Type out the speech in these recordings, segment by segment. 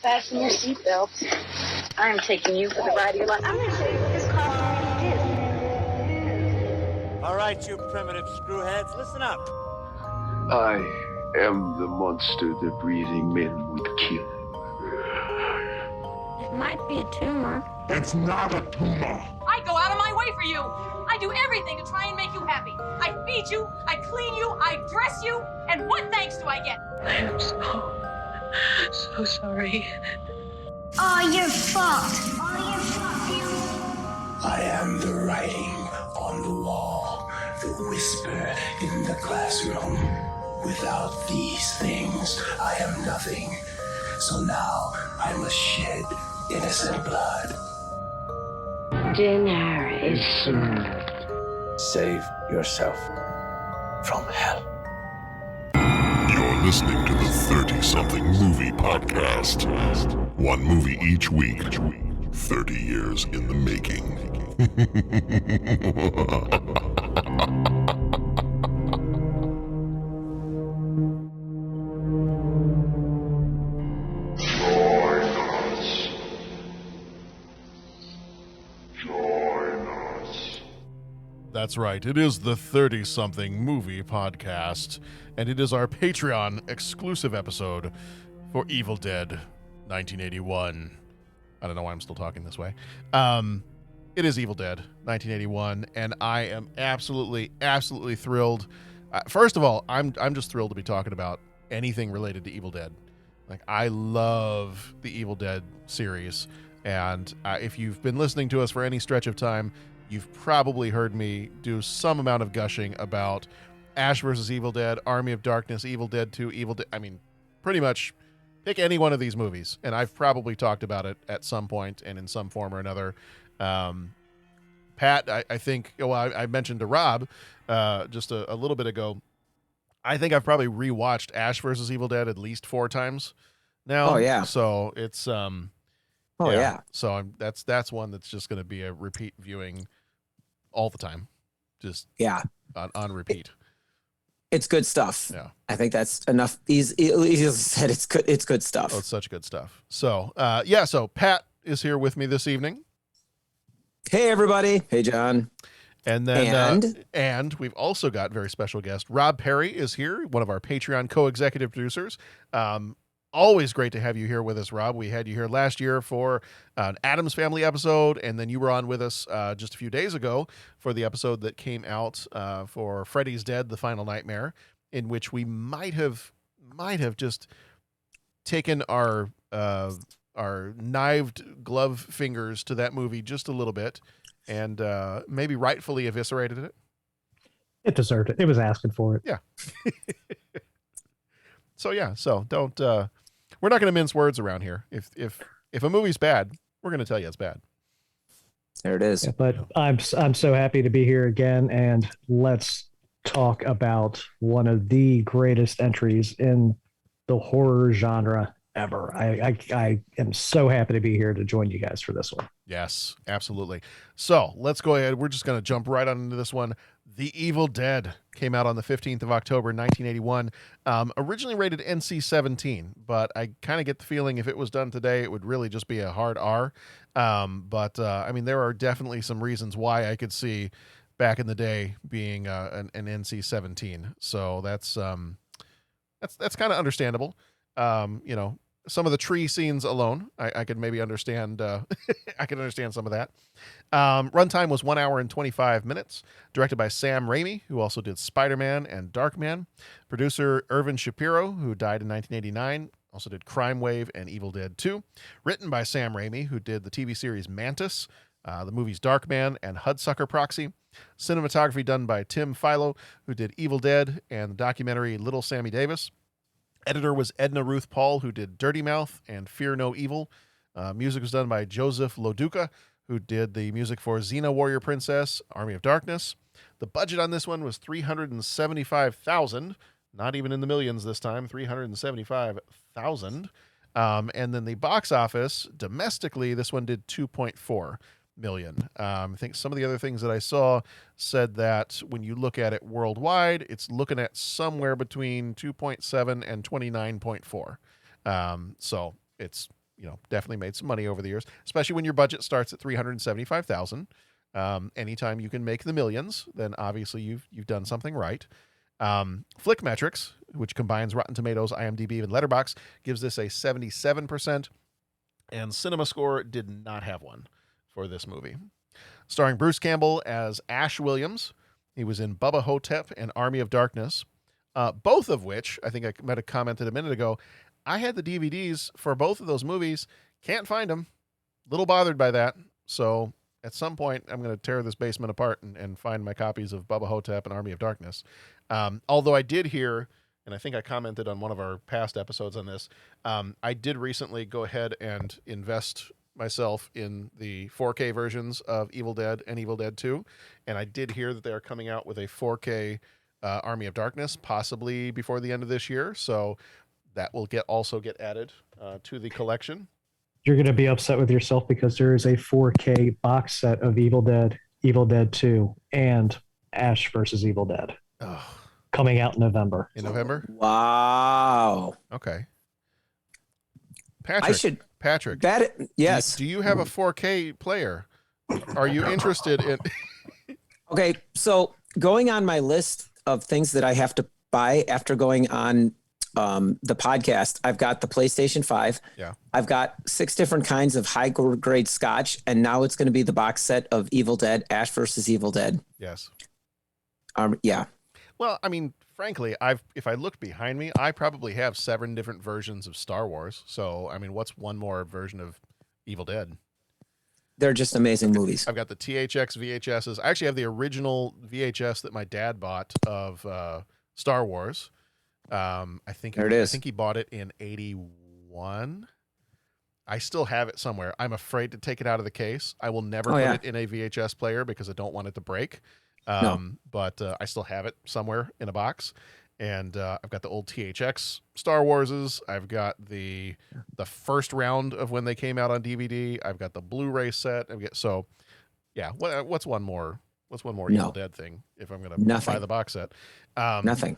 Fasten your seatbelts. I'm taking you for the ride of your life. I'm going to show you what this costume is. All right, you primitive screwheads, listen up. I am the monster that breathing men would kill. It might be a tumor. It's not a tumor. I go out of my way for you. I do everything to try and make you happy. I feed you, I clean you, I dress you, and what thanks do I get? I am so sorry. All your fault. I am the writing on the wall, the whisper in the classroom. Without these things, I am nothing. So now I must shed innocent blood. Dinner is served. Save yourself from hell. You're listening to the 30-something movie podcast. One movie each week. 30 years in the making. That's right, it is the 30-something movie podcast, and it is our Patreon exclusive episode for Evil Dead 1981. I don't know why I'm still talking this way. It is Evil Dead 1981, and I am absolutely thrilled. First of all, I'm just thrilled to be talking about anything related to Evil Dead. Like, I love the Evil Dead series, and if you've been listening to us for any stretch of time, you've probably heard me do some amount of gushing about Ash vs. Evil Dead, Army of Darkness, Evil Dead 2, Evil Dead. I mean, pretty much pick any one of these movies, and I've probably talked about it at some point and in some form or another. Pat, I think, well, I mentioned to Rob just a little bit ago, I think I've probably rewatched Ash vs. Evil Dead at least 4 times now. Oh, yeah. So it's... yeah. So that's one that's just going to be a repeat viewing all the time, just on repeat. It's good stuff. Yeah, I think that's enough. Easy said, it's good. It's good stuff. Oh, it's such good stuff. So so Pat is here with me this evening. Hey everybody. Hey John. And then and we've also got very special guest Rob Perry is here, one of our Patreon co-executive producers. Always great to have you here with us, Rob. We had you here last year for an Addams Family episode, and then you were on with us just a few days ago for the episode that came out for Freddy's Dead: The Final Nightmare, in which we might have just taken our knived glove fingers to that movie just a little bit, and maybe rightfully eviscerated it. It deserved it. It was asking for it. Yeah. So don't. We're not going to mince words around here. If a movie's bad, we're going to tell you it's bad. There it is. Yeah, but I'm so happy to be here again, and let's talk about one of the greatest entries in the horror genre ever. I am so happy to be here to join you guys for this one. Yes, absolutely. So let's go ahead. We're just going to jump right on into this one. The Evil Dead came out on the 15th of October, 1981. Originally rated NC-17, but I kind of get the feeling if it was done today, it would really just be a hard R. But I mean, there are definitely some reasons why I could see back in the day being an NC-17. So that's kind of understandable. Some of the tree scenes alone, I could maybe understand. I can understand some of that. Runtime was 1 hour and 25 minutes. Directed by Sam Raimi, who also did Spider-Man and Darkman. Producer Irvin Shapiro, who died in 1989, also did Crime Wave and Evil Dead 2. Written by Sam Raimi, who did the TV series Mantis, the movies Darkman and Hudsucker Proxy. Cinematography done by Tim Philo, who did Evil Dead and the documentary Little Sammy Davis. Editor was Edna Ruth Paul, who did Dirty Mouth and Fear No Evil. Music was done by Joseph Loduca, who did the music for Xena Warrior Princess, Army of Darkness. The budget on this one was $375,000, not even in the millions this time, $375,000. And then the box office, domestically, this one did $2.4 million. I think some of the other things that I saw said that when you look at it worldwide, it's looking at somewhere between 2.7 and 29.4. So it's, definitely made some money over the years, especially when your budget starts at $375,000. Anytime you can make the millions, then obviously you've done something right. Flickmetrics, which combines Rotten Tomatoes, IMDb, and Letterboxd, gives this a 77%, and CinemaScore did not have one for this movie. Starring Bruce Campbell as Ash Williams. He was in Bubba Hotep and Army of Darkness, both of which, I think I might have commented a minute ago, I had the DVDs for both of those movies. Can't find them. Little bothered by that. So at some point, I'm going to tear this basement apart and find my copies of Bubba Hotep and Army of Darkness. Although I did hear, and I think I commented on one of our past episodes on this, I did recently go ahead and invest myself in the 4K versions of Evil Dead and Evil Dead 2. And I did hear that they are coming out with a 4K Army of Darkness, possibly before the end of this year. So that will also get added to the collection. You're going to be upset with yourself because there is a 4K box set of Evil Dead 2, and Ash versus Evil Dead coming out in November. In November? Wow. Okay. Patrick. Yes. Do you have a 4K player? Are you interested in? Okay, so going on my list of things that I have to buy after going on the podcast, I've got the PlayStation 5. Yeah. I've got 6 different kinds of high grade scotch, and now it's going to be the box set of Evil Dead, Ash versus Evil Dead. Yes. Yeah. Well, I mean, frankly, if I look behind me, I probably have 7 different versions of Star Wars. So, I mean, what's one more version of Evil Dead? They're just amazing movies. I've got the THX VHSs. I actually have the original VHS that my dad bought of Star Wars. I think he bought it in 81. I still have it somewhere. I'm afraid to take it out of the case. I will never put it in a VHS player because I don't want it to break. But I still have it somewhere in a box. And I've got the old THX Star Warses. I've got the first round of when they came out on DVD. I've got the Blu-ray set. What's one more Evil Dead thing if I'm going to buy the box set? Nothing.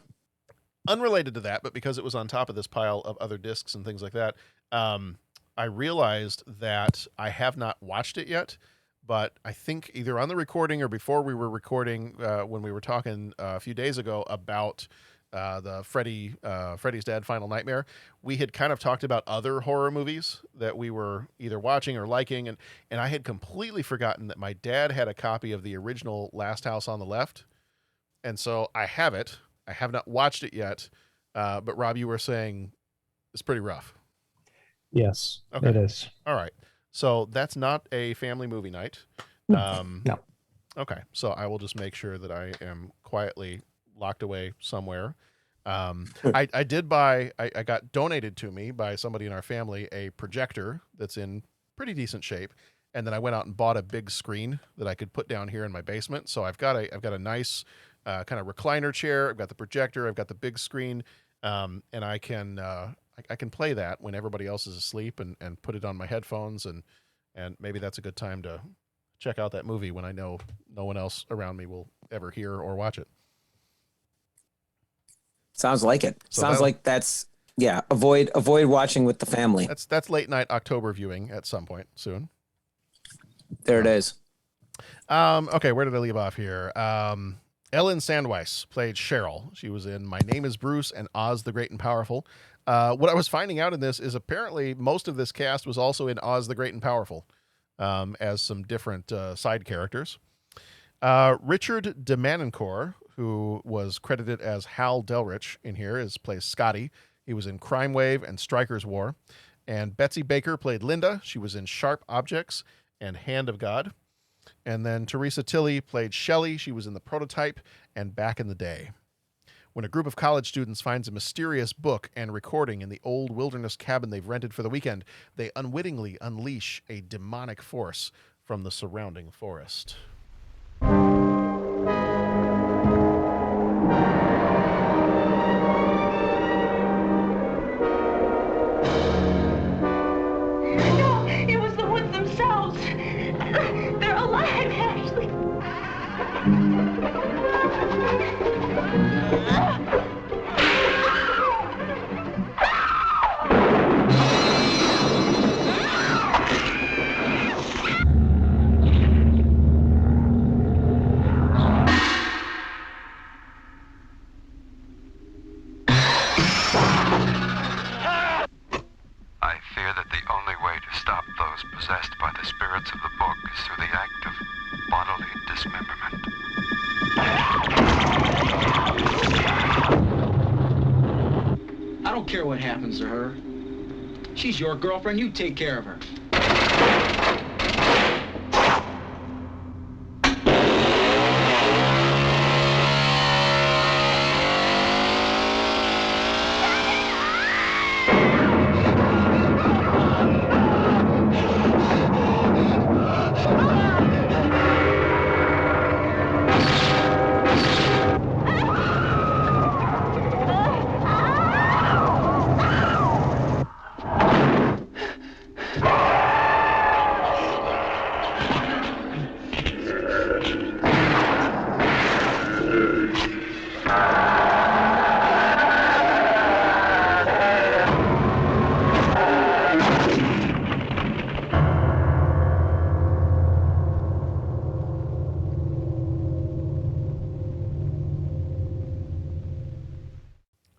Unrelated to that, but because it was on top of this pile of other discs and things like that, I realized that I have not watched it yet. But I think either on the recording or before we were recording, when we were talking a few days ago about the Freddy's Dead Final Nightmare, we had kind of talked about other horror movies that we were either watching or liking, and I had completely forgotten that my dad had a copy of the original Last House on the Left, and so I have it. I have not watched it yet, but Rob, you were saying it's pretty rough. Yes, okay. It is. All right. So that's not a family movie night. No. Okay. So I will just make sure that I am quietly locked away somewhere. I got donated to me by somebody in our family, a projector that's in pretty decent shape. And then I went out and bought a big screen that I could put down here in my basement. So I've got a nice kind of recliner chair. I've got the projector. I've got the big screen. And I can play that when everybody else is asleep and put it on my headphones, and maybe that's a good time to check out that movie when I know no one else around me will ever hear or watch it. Sounds like it. So sounds like that's avoid watching with the family. That's late night October viewing at some point soon. There it is. Okay, where did I leave off here? Ellen Sandweiss played Cheryl. She was in My Name is Bruce and Oz the Great and Powerful. What I was finding out in this is apparently most of this cast was also in Oz the Great and Powerful, as some different side characters. Richard DeManencourt, who was credited as Hal Delrich in here, plays Scotty. He was in Crime Wave and Stryker's War. And Betsy Baker played Linda. She was in Sharp Objects and Hand of God. And then Teresa Tilley played Shelley. She was in The Prototype and Back in the Day. When a group of college students finds a mysterious book and recording in the old wilderness cabin they've rented for the weekend, they unwittingly unleash a demonic force from the surrounding forest. No, it was the woods themselves. They're alive, Ashley. way to stop those possessed by the spirits of the book is through the act of bodily dismemberment. I don't care what happens to her. She's your girlfriend. You take care of her.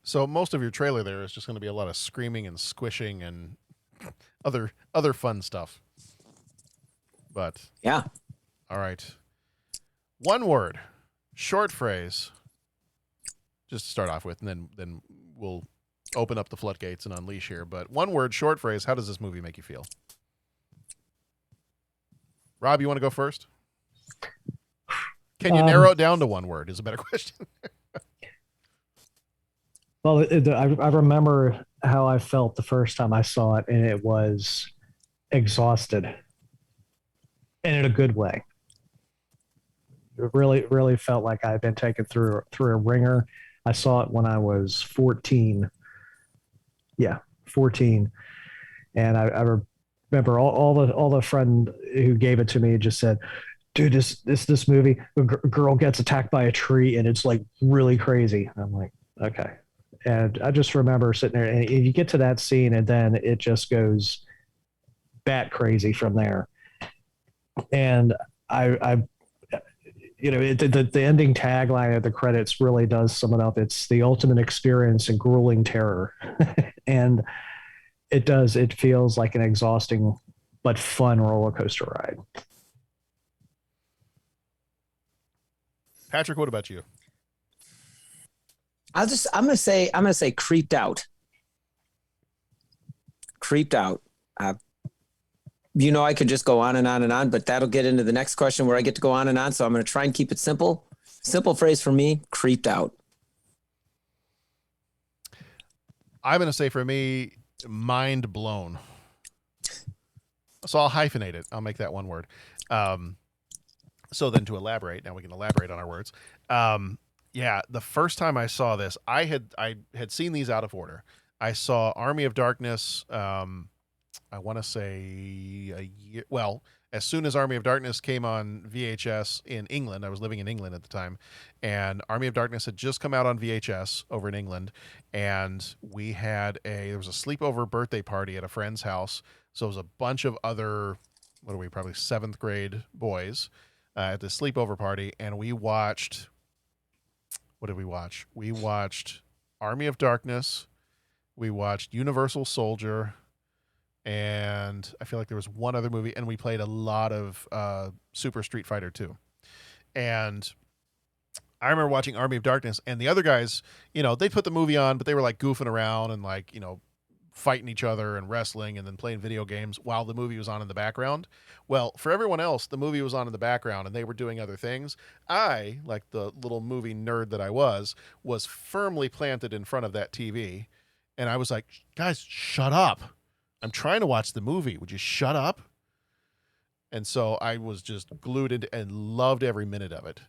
So most of your trailer there is just going to be a lot of screaming and squishing and other fun stuff. But Yeah. All right. One word, short phrase. Just to start off with, and then we'll open up the floodgates and unleash here. But one word, short phrase. How does this movie make you feel? Rob, you want to go first? Can you narrow it down to one word? Is a better question. Well, I remember how I felt the first time I saw it, and it was exhausted, and in a good way. It really felt like I had been taken through a ringer. I saw it when I was 14. Yeah, 14, and I remember all the friend who gave it to me just said, "Dude, this movie, a girl gets attacked by a tree, and it's like really crazy." And I'm like, okay. And I just remember sitting there, and you get to that scene, and then it just goes bat crazy from there. And I you know, the ending tagline of the credits really does sum it up. It's the ultimate experience in grueling terror. And it does. It feels like an exhausting but fun roller coaster ride. Patrick, what about you? I'm gonna say creeped out. Creeped out. You know, I could just go on and on and on, but that'll get into the next question where I get to go on and on. So I'm going to try and keep it simple. Simple phrase for me, creeped out. I'm going to say for me, mind blown. So I'll hyphenate it. I'll make that one word. So then to elaborate, now we can elaborate on our words. Yeah, the first time I saw this, I had seen these out of order. I saw Army of Darkness, I want to say a year. Well, as soon as Army of Darkness came on VHS in England, I was living in England at the time, and Army of Darkness had just come out on VHS over in England, and there was a sleepover birthday party at a friend's house. So it was a bunch of other, what are we, probably 7th grade boys at the sleepover party, and we watched, what did we watch? We watched Army of Darkness, we watched Universal Soldier, and I feel like there was one other movie, and we played a lot of Super Street Fighter 2. And I remember watching Army of Darkness, and the other guys, you know, they put the movie on, but they were like goofing around and like, you know, fighting each other and wrestling and then playing video games while the movie was on in the background. Well, for everyone else, the movie was on in the background and they were doing other things. I, like the little movie nerd that I was firmly planted in front of that TV. And I was like, guys, shut up. I'm trying to watch the movie. Would you shut up? And so I was just glued into and loved every minute of it.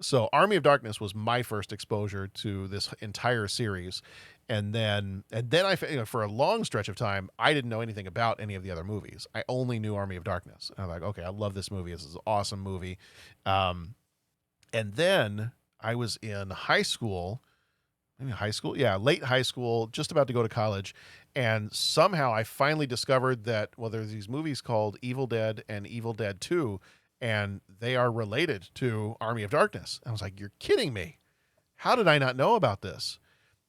So Army of Darkness was my first exposure to this entire series. And then for a long stretch of time, I didn't know anything about any of the other movies. I only knew Army of Darkness. And I'm like, okay, I love this movie. This is an awesome movie. And then I was in high school, late high school, just about to go to college. And somehow I finally discovered that, well, there's these movies called Evil Dead and Evil Dead 2, and they are related to Army of Darkness. I was like, you're kidding me. How did I not know about this?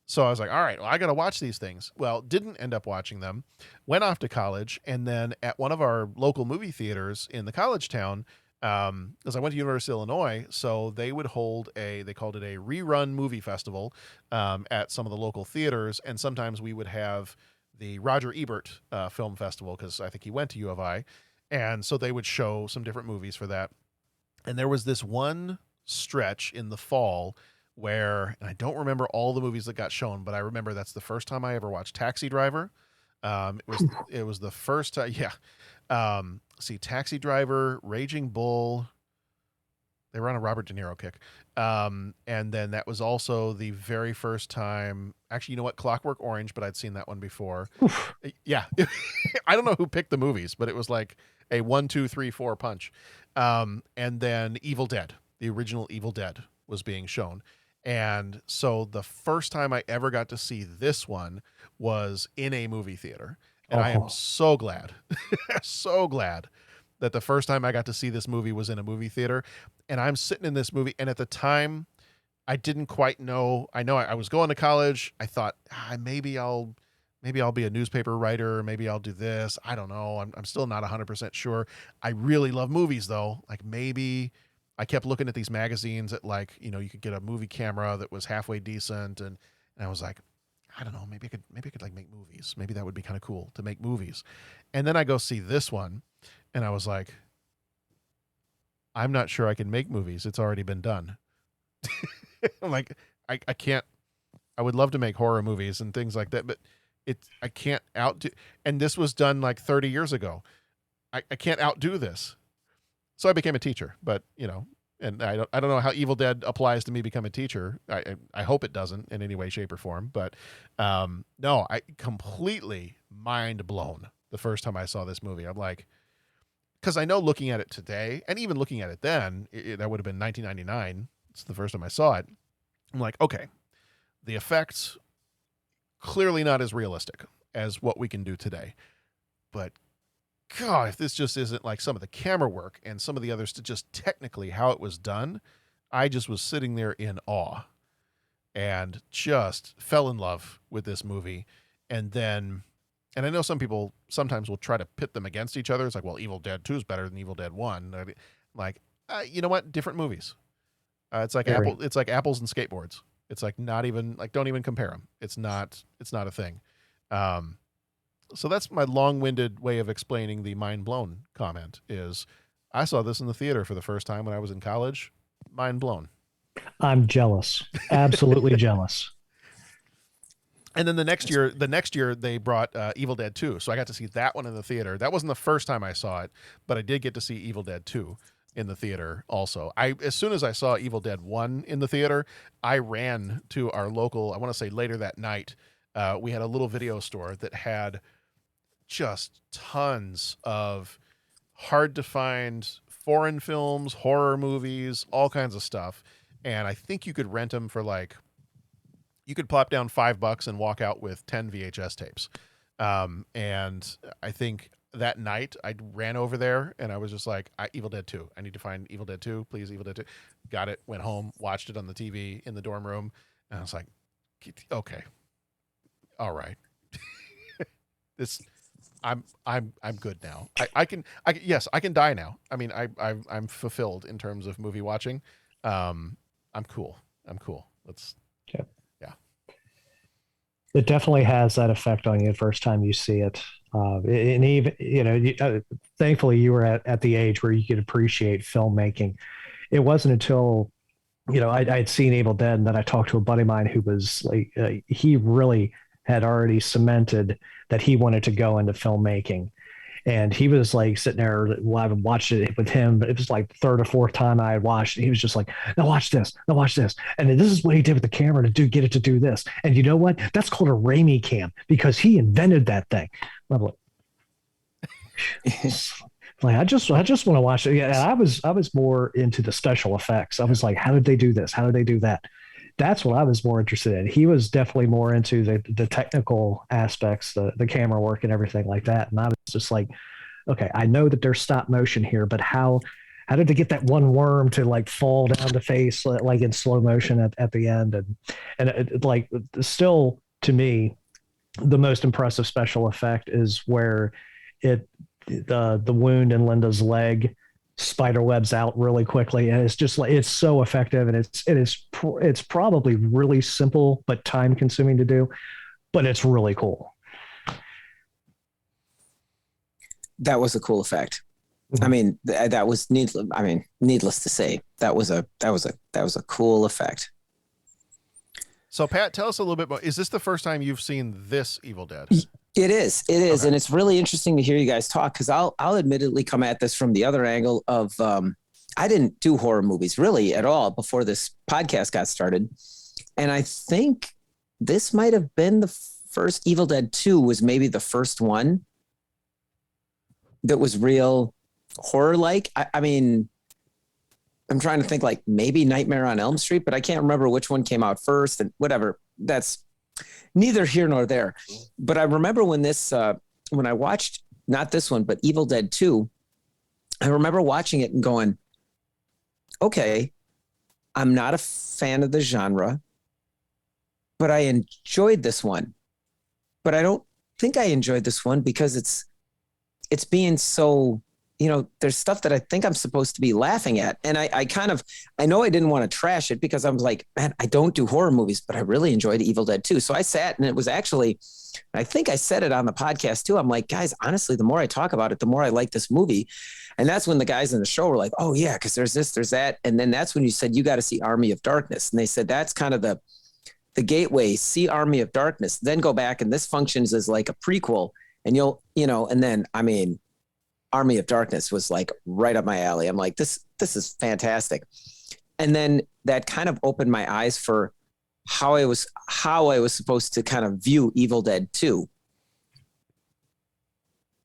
So I was like, all right, well, I got to watch these things. Well, didn't end up watching them, went off to college. And then at one of our local movie theaters in the college town, as I went to University of Illinois, so they would hold they called it a rerun movie festival at some of the local theaters. And sometimes we would have the Roger Ebert Film Festival, because I think he went to U of I. And so they would show some different movies for that. And there was this one stretch in the fall where, and I don't remember all the movies that got shown, but I remember that's the first time I ever watched Taxi Driver. It was the first time, yeah. See, Taxi Driver, Raging Bull. They were on a Robert De Niro kick. And then that was also the very first time. Actually, you know what? Clockwork Orange, but I'd seen that one before. Oof. Yeah. I don't know who picked the movies, but it was like a 1, 2, 3, 4 punch. And then Evil Dead, the original Evil Dead, was being shown. And so the first time I ever got to see this one was in a movie theater. And I am so glad, so glad that the first time I got to see this movie was in a movie theater. And I'm sitting in this movie. And at the time, I didn't quite know. I know I was going to college. I thought, maybe I'll be a newspaper writer. Maybe I'll do this. I don't know. I'm still not 100% sure. I really love movies, though. Like, maybe I kept looking at these magazines that, like, you know, you could get a movie camera that was halfway decent. And I was like, I don't know, maybe I could like make movies. Maybe that would be kind of cool to make movies. And then I go see this one and I was like, I'm not sure I can make movies. It's already been done. I'm like, I can't, I would love to make horror movies and things like that, but I can't outdo, and this was done like 30 years ago. I can't outdo this. So I became a teacher, but you know, and I don't know how Evil Dead applies to me becoming a teacher. I hope it doesn't in any way, shape, or form. But no, I completely mind blown the first time I saw this movie. I'm like, because I know looking at it today, and even looking at it then, that would have been 1999. It's the first time I saw it. I'm like, okay, the effects clearly not as realistic as what we can do today, but God, if this just isn't like some of the camera work and some of the others to just technically how it was done, I just was sitting there in awe and just fell in love with this movie. And then, and I know some people sometimes will try to pit them against each other. It's like, well, Evil Dead 2 is better than Evil Dead 1. Like, you know what? Different movies. It's like It's like apples and skateboards. It's like not even like, don't even compare them. It's not a thing. So that's my long-winded way of explaining the mind blown comment is I saw this in the theater for the first time when I was in college. Mind blown. I'm jealous. Absolutely jealous. And then the next year they brought Evil Dead 2. So I got to see that one in the theater. That wasn't the first time I saw it, but I did get to see Evil Dead 2 in the theater also. As soon as I saw Evil Dead 1 in the theater, I ran to our local, I want to say later that night, we had a little video store that had just tons of hard to find foreign films, horror movies, all kinds of stuff. And I think you could rent them for like, you could plop down $5 and walk out with 10 VHS tapes. And I think that night I ran over there and I was just like, Evil Dead 2. I need to find Evil Dead 2. Please, Evil Dead 2. Got it. Went home, watched it on the TV in the dorm room. And I was like, okay. All right. I'm good now. I can die now. I mean, I'm fulfilled in terms of movie watching. I'm cool. Yeah. It definitely has that effect on you the first time you see it. And even, you know, thankfully you were at the age where you could appreciate filmmaking. It wasn't until, you know, I'd seen Evil Dead and then I talked to a buddy of mine who was like, he really had already cemented that he wanted to go into filmmaking. And he was like sitting there, well, I watched it with him, but it was like third or fourth time I had watched it. He was just like, now watch this. And this is what he did with the camera to get it to do this. And you know what? That's called a Raimi cam because he invented that thing. I'm like, I just want to watch it. Yeah, and I was more into the special effects. I was like, how did they do this? How did they do that? That's what I was more interested in. He was definitely more into the technical aspects, the camera work and everything like that. And I was just like, okay, I know that there's stop motion here, but how how did they get that one worm to like fall down the face like in slow motion at the end? And like still to me, the most impressive special effect is where the wound in Linda's leg spider webs out really quickly, and it's just like it's so effective, and it's probably really simple but time consuming to do, but it's really cool. That was a cool effect. I mean, that was needless. I mean, needless to say, that was a cool effect. So, Pat, tell us a little bit more. Is this the first time you've seen this Evil Dead? It is, okay. And it's really interesting to hear you guys talk, because I'll admittedly come at this from the other angle of I didn't do horror movies really at all before this podcast got started, and I think this might have been the first. Evil Dead 2 was maybe the first one that was real horror-like. I mean, I'm trying to think, like maybe Nightmare on Elm Street, but I can't remember which one came out first, and whatever. That's neither here nor there. But I remember when when I watched, not this one, but Evil Dead 2, I remember watching it and going, okay, I'm not a fan of the genre, but I enjoyed this one. But I don't think I enjoyed this one because it's being so, there's stuff that I think I'm supposed to be laughing at. And I know I didn't want to trash it because I was like, man, I don't do horror movies, but I really enjoyed Evil Dead 2. So I sat, and it was actually, I think I said it on the podcast too. I'm like, guys, honestly, the more I talk about it, the more I like this movie. And that's when the guys in the show were like, oh yeah, because there's this, there's that. And then that's when you said, you got to see Army of Darkness. And they said, that's kind of the gateway, see Army of Darkness, then go back. And this functions as like a prequel. And and then, I mean, Army of Darkness was like right up my alley. I'm like, this is fantastic. And then that kind of opened my eyes for how I was supposed to kind of view Evil Dead 2.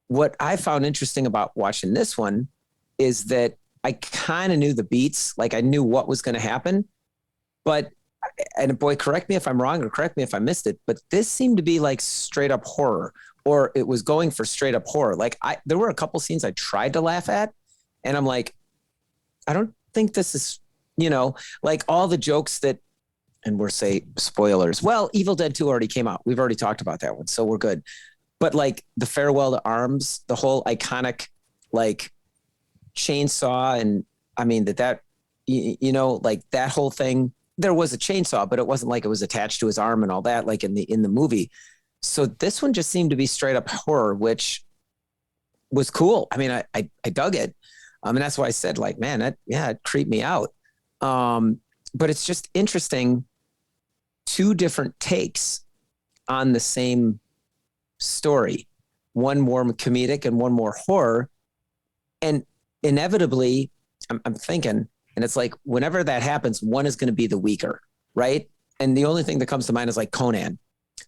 What I found interesting about watching this one is that I kind of knew the beats, like I knew what was going to happen, and boy, correct me if I'm wrong or correct me if I missed it, but this seemed to be like straight up horror, or it was going for straight up horror. Like there were a couple scenes I tried to laugh at, and I'm like, I don't think this is, like all the jokes that, and we're say spoilers. Well, Evil Dead 2 already came out. We've already talked about that one, so we're good. But like the farewell to arms, the whole iconic like chainsaw, and I mean that like that whole thing. There was a chainsaw, but it wasn't like it was attached to his arm and all that, like in the movie. So this one just seemed to be straight up horror, which was cool. I mean, I dug it. And that's why I said, like, man, it creeped me out. But it's just interesting. Two different takes on the same story, one more comedic and one more horror. And inevitably, I'm thinking, and it's like, whenever that happens, one is going to be the weaker, right? And the only thing that comes to mind is like Conan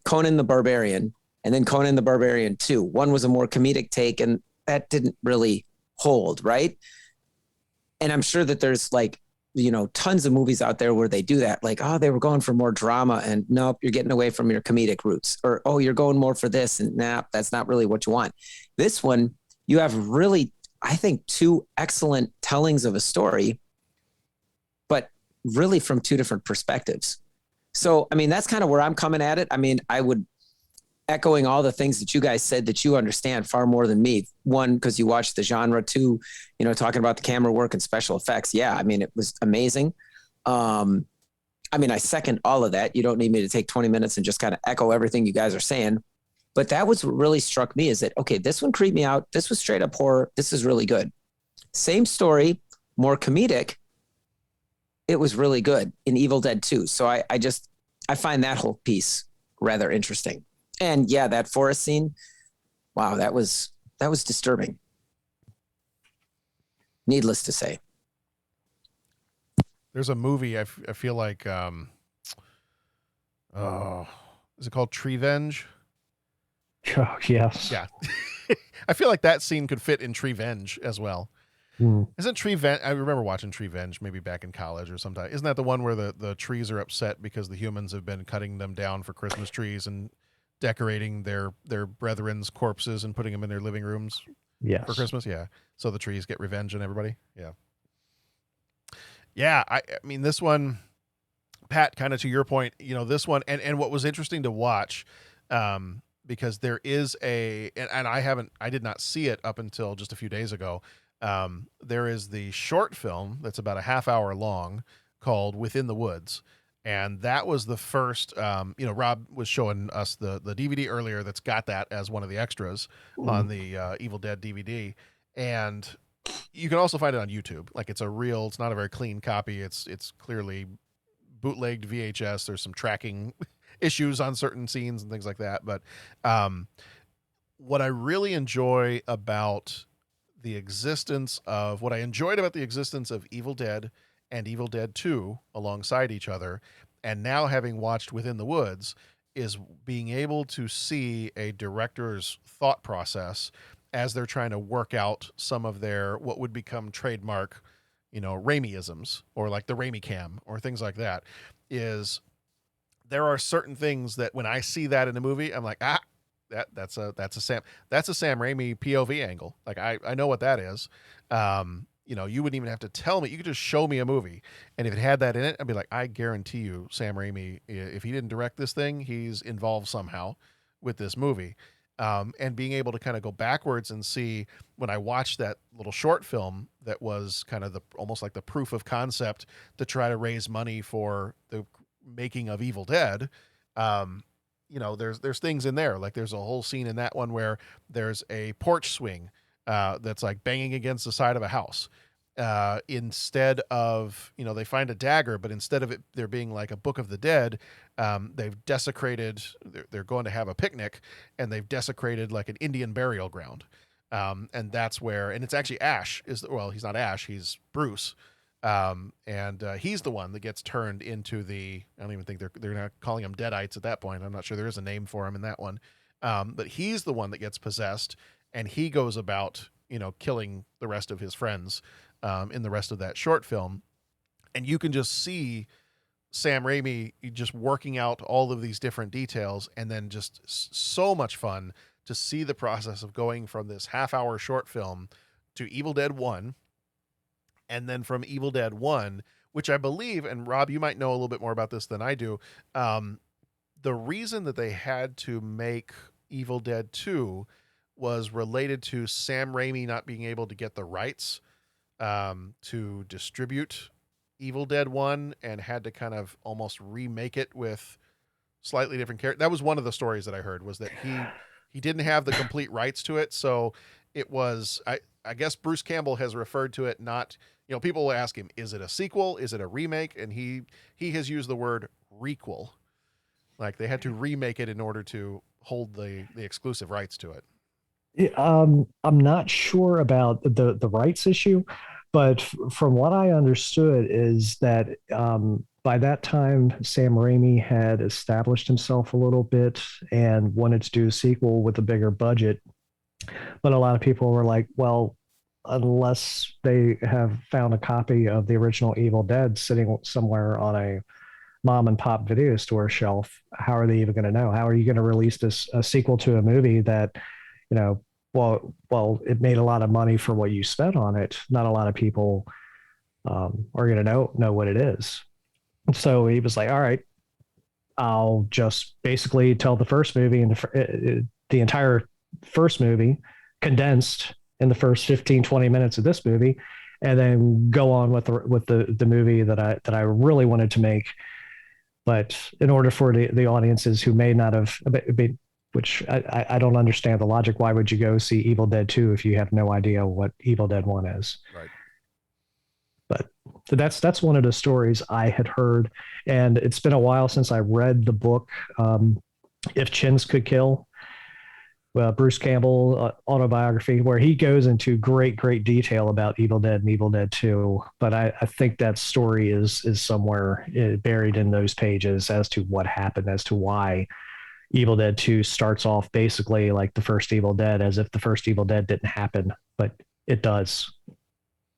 the Barbarian, and then Conan the Barbarian 2. One was a more comedic take, and that didn't really hold, right? And I'm sure that there's like, tons of movies out there where they do that. Like, oh, they were going for more drama, and nope, you're getting away from your comedic roots. Or, oh, you're going more for this, and nah, that's not really what you want. This one, you have really, I think, two excellent tellings of a story, but really from two different perspectives. So, I mean, that's kind of where I'm coming at it. I mean, I would echoing all the things that you guys said that you understand far more than me. One, because you watched the genre. Two, talking about the camera work and special effects. Yeah, I mean, it was amazing. I mean, I second all of that. You don't need me to take 20 minutes and just kind of echo everything you guys are saying. But that was what really struck me, is that, okay, this one creeped me out. This was straight up horror. This is really good. Same story, more comedic. It was really good in Evil Dead 2. So I find that whole piece rather interesting. And yeah, that forest scene, wow, that was disturbing. Needless to say. There's a movie I feel like, is it called Treevenge? Oh, yes. Yeah. I feel like that scene could fit in Treevenge as well. Isn't Treevenge? I remember watching Treevenge maybe back in college or sometime. Isn't that the one where the trees are upset because the humans have been cutting them down for Christmas trees and decorating their brethren's corpses and putting them in their living rooms for Christmas? Yeah. So the trees get revenge on everybody. Yeah. Yeah, I mean this one, Pat, kind of to your point, this one, and what was interesting to watch, because there is and I did not see it up until just a few days ago. There is the short film that's about a half hour long called Within the Woods. And that was the first, Rob was showing us the DVD earlier that's got that as one of the extras on the Evil Dead DVD. And you can also find it on YouTube. Like it's not a very clean copy. It's clearly bootlegged VHS. There's some tracking issues on certain scenes and things like that. But what I really enjoy about what I enjoyed about the existence of Evil Dead and Evil Dead 2 alongside each other, and now having watched Within the Woods, is being able to see a director's thought process as they're trying to work out some of their what would become trademark, Raimi-isms, or like the Raimi cam or things like that. Is there are certain things that when I see that in a movie, I'm like, that's a Sam Raimi POV angle. Like I know what that is. You wouldn't even have to tell me. You could just show me a movie, and if it had that in it, I'd be like, I guarantee you, Sam Raimi, if he didn't direct this thing, he's involved somehow with this movie. And being able to kind of go backwards and see, when I watched that little short film that was kind of almost like the proof of concept to try to raise money for the making of Evil Dead. There's things in there. Like there's a whole scene in that one where there's a porch swing that's like banging against the side of a house. Instead of, they find a dagger, but instead of it there being like a Book of the Dead, they've desecrated, they're going to have a picnic, and they've desecrated like an Indian burial ground. And that's where, and it's actually Ash he's not Ash, he's Bruce. And he's the one that gets turned into I don't even think they're not calling him Deadites at that point. I'm not sure there is a name for him in that one. But he's the one that gets possessed, and he goes about, killing the rest of his friends, in the rest of that short film. And you can just see Sam Raimi just working out all of these different details, and then just so much fun to see the process of going from this half-hour short film to Evil Dead 1, and then from Evil Dead 1, which I believe, and Rob, you might know a little bit more about this than I do, the reason that they had to make Evil Dead 2 was related to Sam Raimi not being able to get the rights to distribute Evil Dead 1, and had to kind of almost remake it with slightly different characters. That was one of the stories that I heard, was that he didn't have the complete rights to it. So it was, I guess Bruce Campbell has referred to it not, people will ask him, is it a sequel? Is it a remake? And he has used the word requel. Like they had to remake it in order to hold the exclusive rights to it. I'm not sure about the rights issue, but from what I understood is that by that time, Sam Raimi had established himself a little bit and wanted to do a sequel with a bigger budget. But a lot of people were like, well, unless they have found a copy of the original Evil Dead sitting somewhere on a mom and pop video store shelf, how are they even going to know? How are you going to release a sequel to a movie that, well, it made a lot of money for what you spent on it. Not a lot of people are going to know what it is. So he was like, all right, I'll just basically tell the first movie and the entire first movie condensed in the first 15, 20 minutes of this movie, and then go on with the movie that I really wanted to make. But in order for the audiences who may not have, which I don't understand the logic. Why would you go see Evil Dead 2 if you have no idea what Evil Dead 1 is? Right. But that's one of the stories I had heard. And it's been a while since I read the book, If Chins Could Kill, Bruce Campbell autobiography, where he goes into great detail about Evil Dead and Evil Dead 2. But I think that story is somewhere buried in those pages as to what happened, as to why Evil Dead 2 starts off basically like the first Evil Dead, as if the first Evil Dead didn't happen, but it does,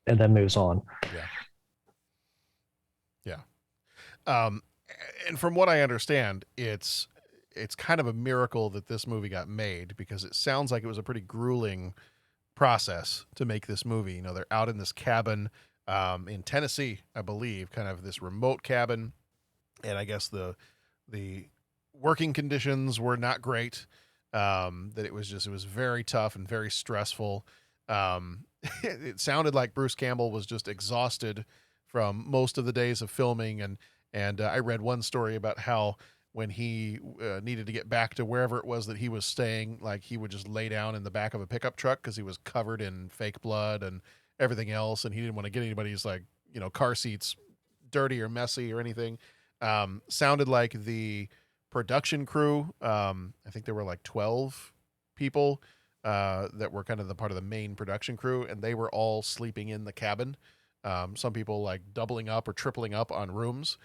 and then moves on. Yeah. And from what I understand, it's kind of a miracle that this movie got made, because it sounds like it was a pretty grueling process to make this movie. They're out in this cabin in Tennessee, I believe, kind of this remote cabin. And I guess the working conditions were not great. That it was very tough and very stressful. It sounded like Bruce Campbell was just exhausted from most of the days of filming. And I read one story about how when he needed to get back to wherever it was that he was staying, like he would just lay down in the back of a pickup truck because he was covered in fake blood and everything else. And he didn't want to get anybody's car seats dirty or messy or anything. Sounded like the production crew, I think there were like 12 people that were kind of the part of the main production crew, and they were all sleeping in the cabin. Some people like doubling up or tripling up on rooms.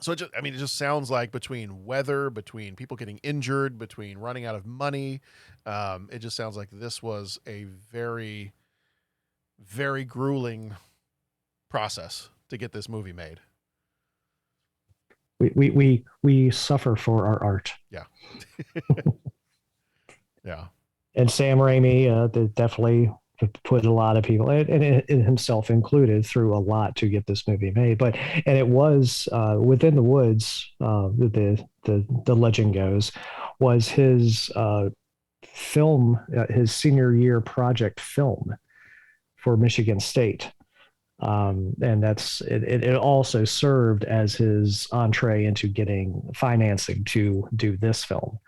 So it just sounds like between weather, between people getting injured, between running out of money, it just sounds like this was a very, very grueling process to get this movie made. We suffer for our art. Yeah. Yeah. And Sam Raimi definitely put a lot of people, and himself included, through a lot to get this movie made. And it was Within the Woods. The legend goes, was his film, his senior year project film for Michigan State. And it also served as his entree into getting financing to do this film.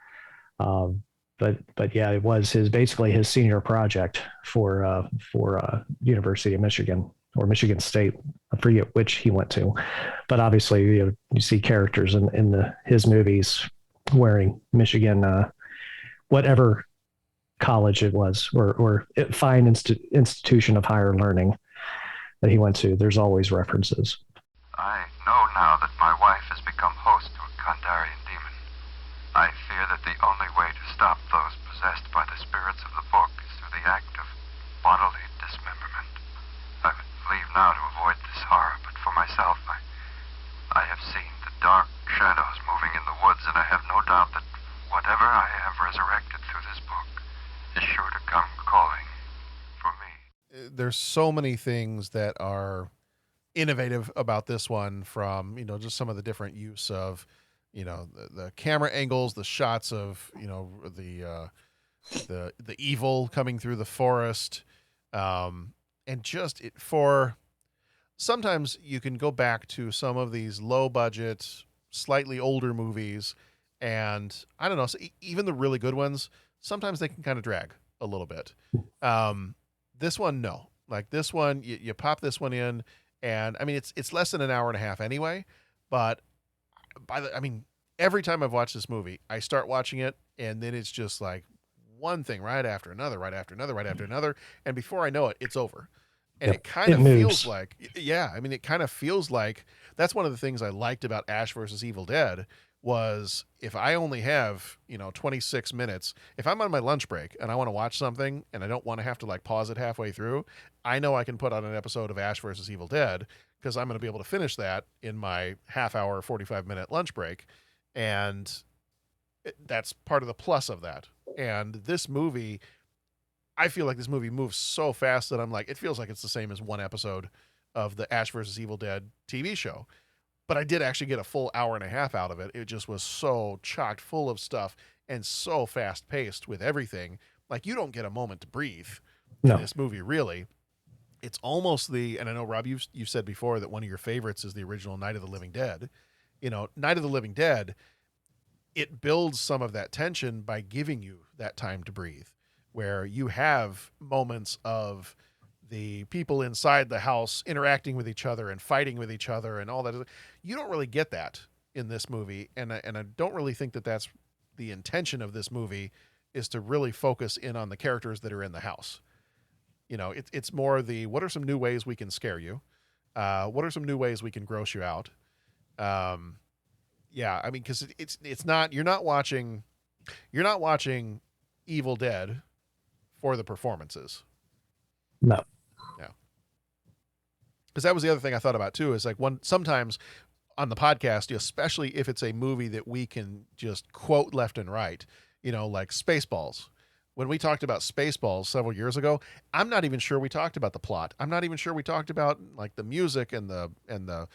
But yeah, it was basically his senior project for University of Michigan or Michigan State. I forget which he went to, but obviously you see characters in his movies wearing Michigan, whatever college it was, or fine institution of higher learning that he went to. There's always references. I know now that my wife has become host to a Kandarian demon. I fear that the only way to stop those possessed by the spirits of the book is through the act of bodily dismemberment. I would leave now to avoid this horror, but for myself, I have seen the dark shadows moving in the woods, and I have no doubt that whatever I have resurrected through this book is sure to come calling for me. There's so many things that are innovative about this one, from, just some of the different use of, the camera angles, the shots of, the evil coming through the forest. And just sometimes you can go back to some of these low budget, slightly older movies, and I don't know, so even the really good ones, sometimes they can kind of drag a little bit. This one, no. Like this one, you pop this one in, and I mean, it's less than an hour and a half anyway, but every time I've watched this movie, I start watching it, and then it's just like one thing right after another, right after another, right after another, and before I know it, it's over. And it kind of feels like, it kind of feels like that's one of the things I liked about Ash versus Evil Dead was, if I only have, 26 minutes, if I'm on my lunch break and I want to watch something and I don't want to have to pause it halfway through, I know I can put on an episode of Ash versus Evil Dead, because I'm going to be able to finish that in my half hour, 45-minute lunch break. And that's part of the plus of that. And this movie, I feel like this movie moves so fast that I'm like, it feels like it's the same as one episode of the Ash versus Evil Dead TV show. But I did actually get a full hour and a half out of it. It just was so chocked full of stuff and so fast paced with everything. Like, you don't get a moment to breathe in this movie, really. It's almost and I know, Rob, you've said before that one of your favorites is the original Night of the Living Dead. Night of the Living Dead, it builds some of that tension by giving you that time to breathe, where you have moments of the people inside the house interacting with each other and fighting with each other and all that. You don't really get that in this movie. And I don't really think that that's the intention of this movie, is to really focus in on the characters that are in the house. It's more what are some new ways we can scare you? What are some new ways we can gross you out? Because it's not, you're not watching Evil Dead for the performances. No. Yeah. Because that was the other thing I thought about too, is sometimes on the podcast, especially if it's a movie that we can just quote left and right, like Spaceballs, when we talked about Spaceballs several years ago, I'm not even sure we talked about the plot. I'm not even sure we talked about like the music and the the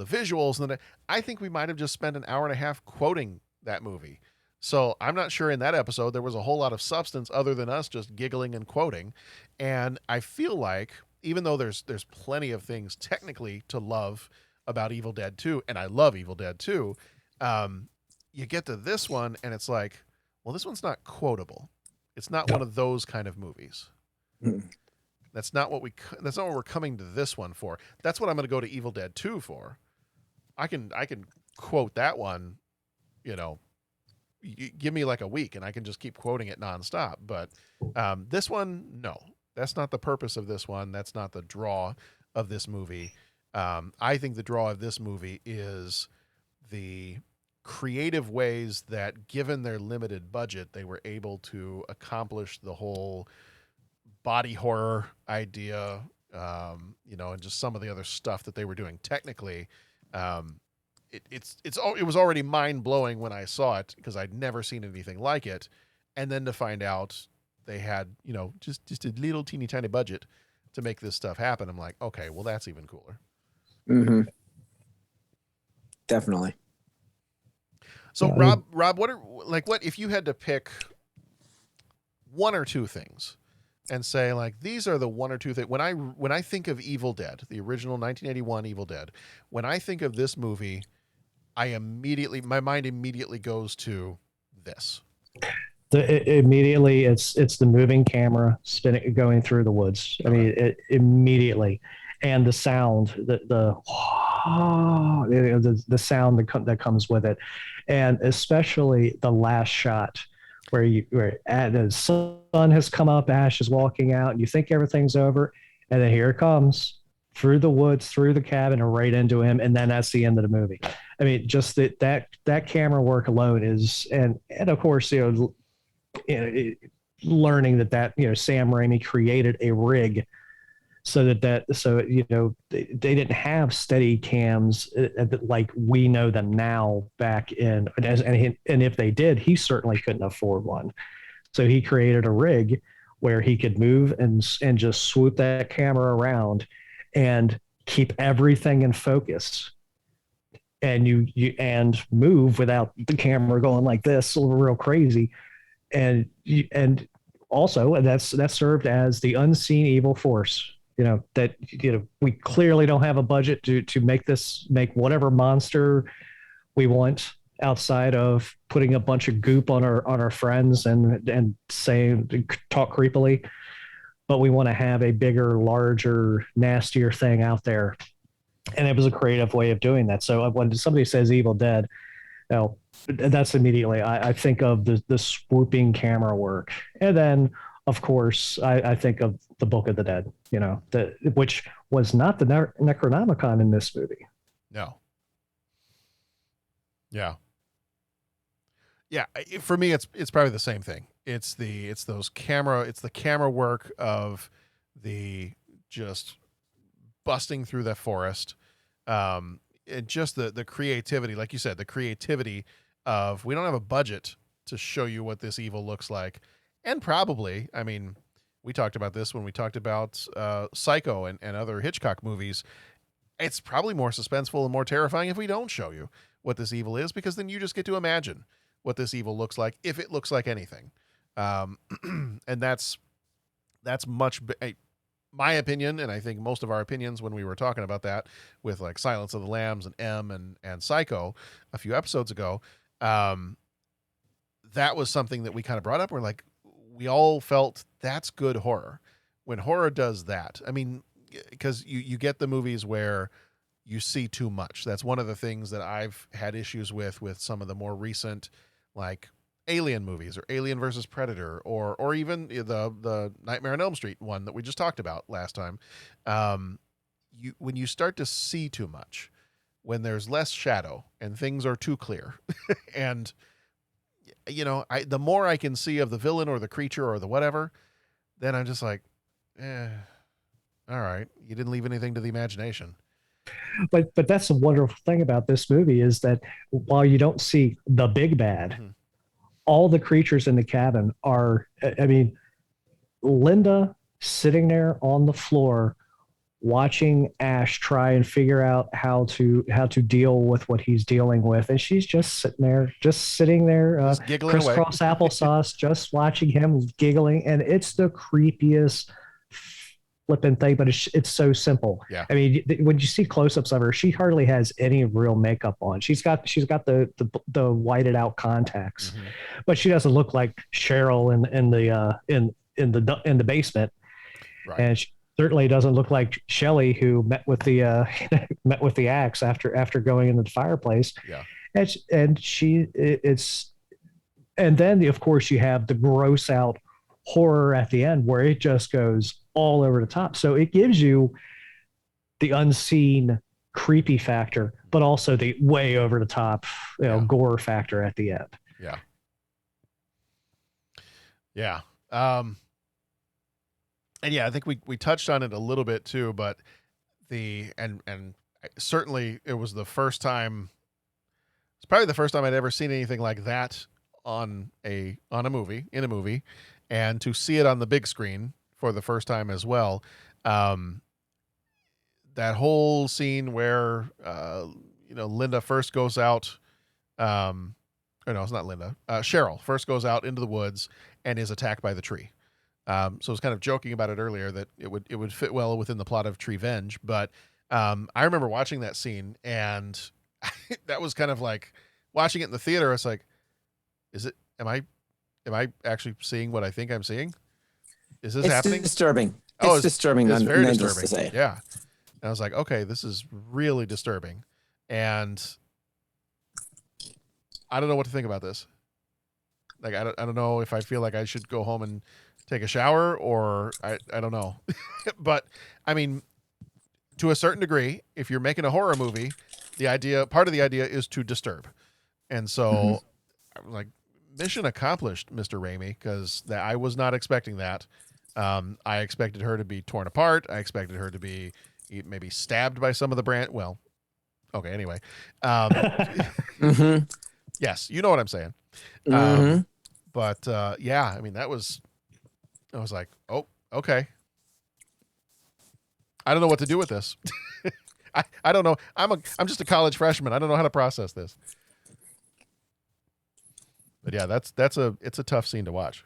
visuals. And I think we might have just spent an hour and a half quoting that movie. So I'm not sure in that episode there was a whole lot of substance other than us just giggling and quoting. And I feel like even though there's plenty of things technically to love about Evil Dead 2, and I love Evil Dead 2, you get to this one and it's like, well, this one's not quotable. It's not one of those kind of movies. That's not what we're coming to this one for. That's what I'm going to go to Evil Dead 2 for. I can quote that one, give me like a week and I can just keep quoting it nonstop. But this one, no, that's not the purpose of this one. That's not the draw of this movie. I think the draw of this movie is the creative ways that, given their limited budget, they were able to accomplish the whole body horror idea, and just some of the other stuff that they were doing technically. It was already mind blowing when I saw it because I'd never seen anything like it, and then to find out they had just a little teeny tiny budget to make this stuff happen. I'm like, okay, well that's even cooler. Mm-hmm. Definitely. So Rob, what if you had to pick one or two things and say like these are the one or two things when I think of Evil Dead, the original 1981 Evil Dead, when I think of this movie, my mind immediately goes to this. Immediately it's the moving camera spinning going through the woods. I mean, immediately, and the sound, the sound that comes with it, and especially the last shot where the sun has come up, Ash is walking out, and you think everything's over, and then here it comes through the woods, through the cabin, and right into him, and then that's the end of the movie. I mean, just that camera work alone is, and of course, learning that Sam Raimi created a rig so they didn't have steady cams like we know them now back in, and if they did, he certainly couldn't afford one. So he created a rig where he could move and just swoop that camera around and keep everything in focus, and you move without the camera going like this real crazy. And also that served as the unseen evil force, that we clearly don't have a budget to make whatever monster we want outside of putting a bunch of goop on our friends and talk creepily, but we want to have a bigger, larger, nastier thing out there. And it was a creative way of doing that. So when somebody says Evil Dead, that's immediately I think of the swooping camera work, and then of course I think of the Book of the Dead, which was not the Necronomicon in this movie. No. Yeah. For me, it's probably the same thing. It's the camera work of the just busting through the forest. And just the creativity, like you said, the creativity of, we don't have a budget to show you what this evil looks like. And probably, I mean, we talked about this when we talked about Psycho and other Hitchcock movies. It's probably more suspenseful and more terrifying if we don't show you what this evil is, because then you just get to imagine what this evil looks like, if it looks like anything. And that's much my opinion, and I think most of our opinions when we were talking about that with like Silence of the Lambs and M and Psycho a few episodes ago, that was something that we kind of brought up. We're like, we all felt that's good horror. When horror does that, I mean, because you get the movies where you see too much. That's one of the things that I've had issues with some of the more recent, like Alien movies, or Alien versus Predator, or even the Nightmare on Elm Street one that we just talked about last time. When you start to see too much, when there's less shadow and things are too clear, and the more I can see of the villain or the creature or the whatever, then I'm just like, all right, you didn't leave anything to the imagination. But that's the wonderful thing about this movie, is that while you don't see the big bad, all the creatures in the cabin are, I mean, Linda sitting there on the floor watching Ash try and figure out how to deal with what he's dealing with, and she's just sitting there, Just giggling away. crisscross applesauce, just watching him giggling, and it's the creepiest flipping thing, but it's so simple. Yeah. I mean, when you see close-ups of her, she hardly has any real makeup on. She's got the whited out contacts, but she doesn't look like Cheryl in the basement, Right. and she certainly doesn't look like Shelley, who met with the met with the axe after going into the fireplace. Yeah. And then of course you have the gross out horror at the end where it just goes all over the top. So it gives you the unseen creepy factor, but also the way over the top, gore factor at the end. Yeah. Yeah. And yeah, I think we touched on it a little bit too, but and certainly it was the first time. It's probably the first time I'd ever seen anything like that in a movie, and to see it on the big screen for the first time as well. That whole scene where Linda first goes out. Or no, it's not Linda. Cheryl first goes out into the woods and is attacked by the tree. So I was kind of joking about it earlier that it would fit well within the plot of Treevenge, but I remember watching that scene, and that was kind of like watching it in the theater. I was like, am I actually seeing what I think I'm seeing? Is this happening? It's disturbing. Oh, it's disturbing. It's very needless disturbing. to say. Yeah. And I was like, okay, this is really disturbing. And I don't know what to think about this. Like, I don't know if I feel like I should go home and take a shower, or I don't know. But I mean, to a certain degree, if you're making a horror movie, part of the idea is to disturb. And so I'm like, mission accomplished, Mr. Raimi, because I was not expecting that. I expected her to be torn apart. I expected her to be maybe stabbed by some of the brand. Well, okay, anyway. Yes, you know what I'm saying. But yeah, I mean, I was like, oh, okay. I don't know what to do with this. I don't know. I'm just a college freshman. I don't know how to process this. But yeah, it's a tough scene to watch.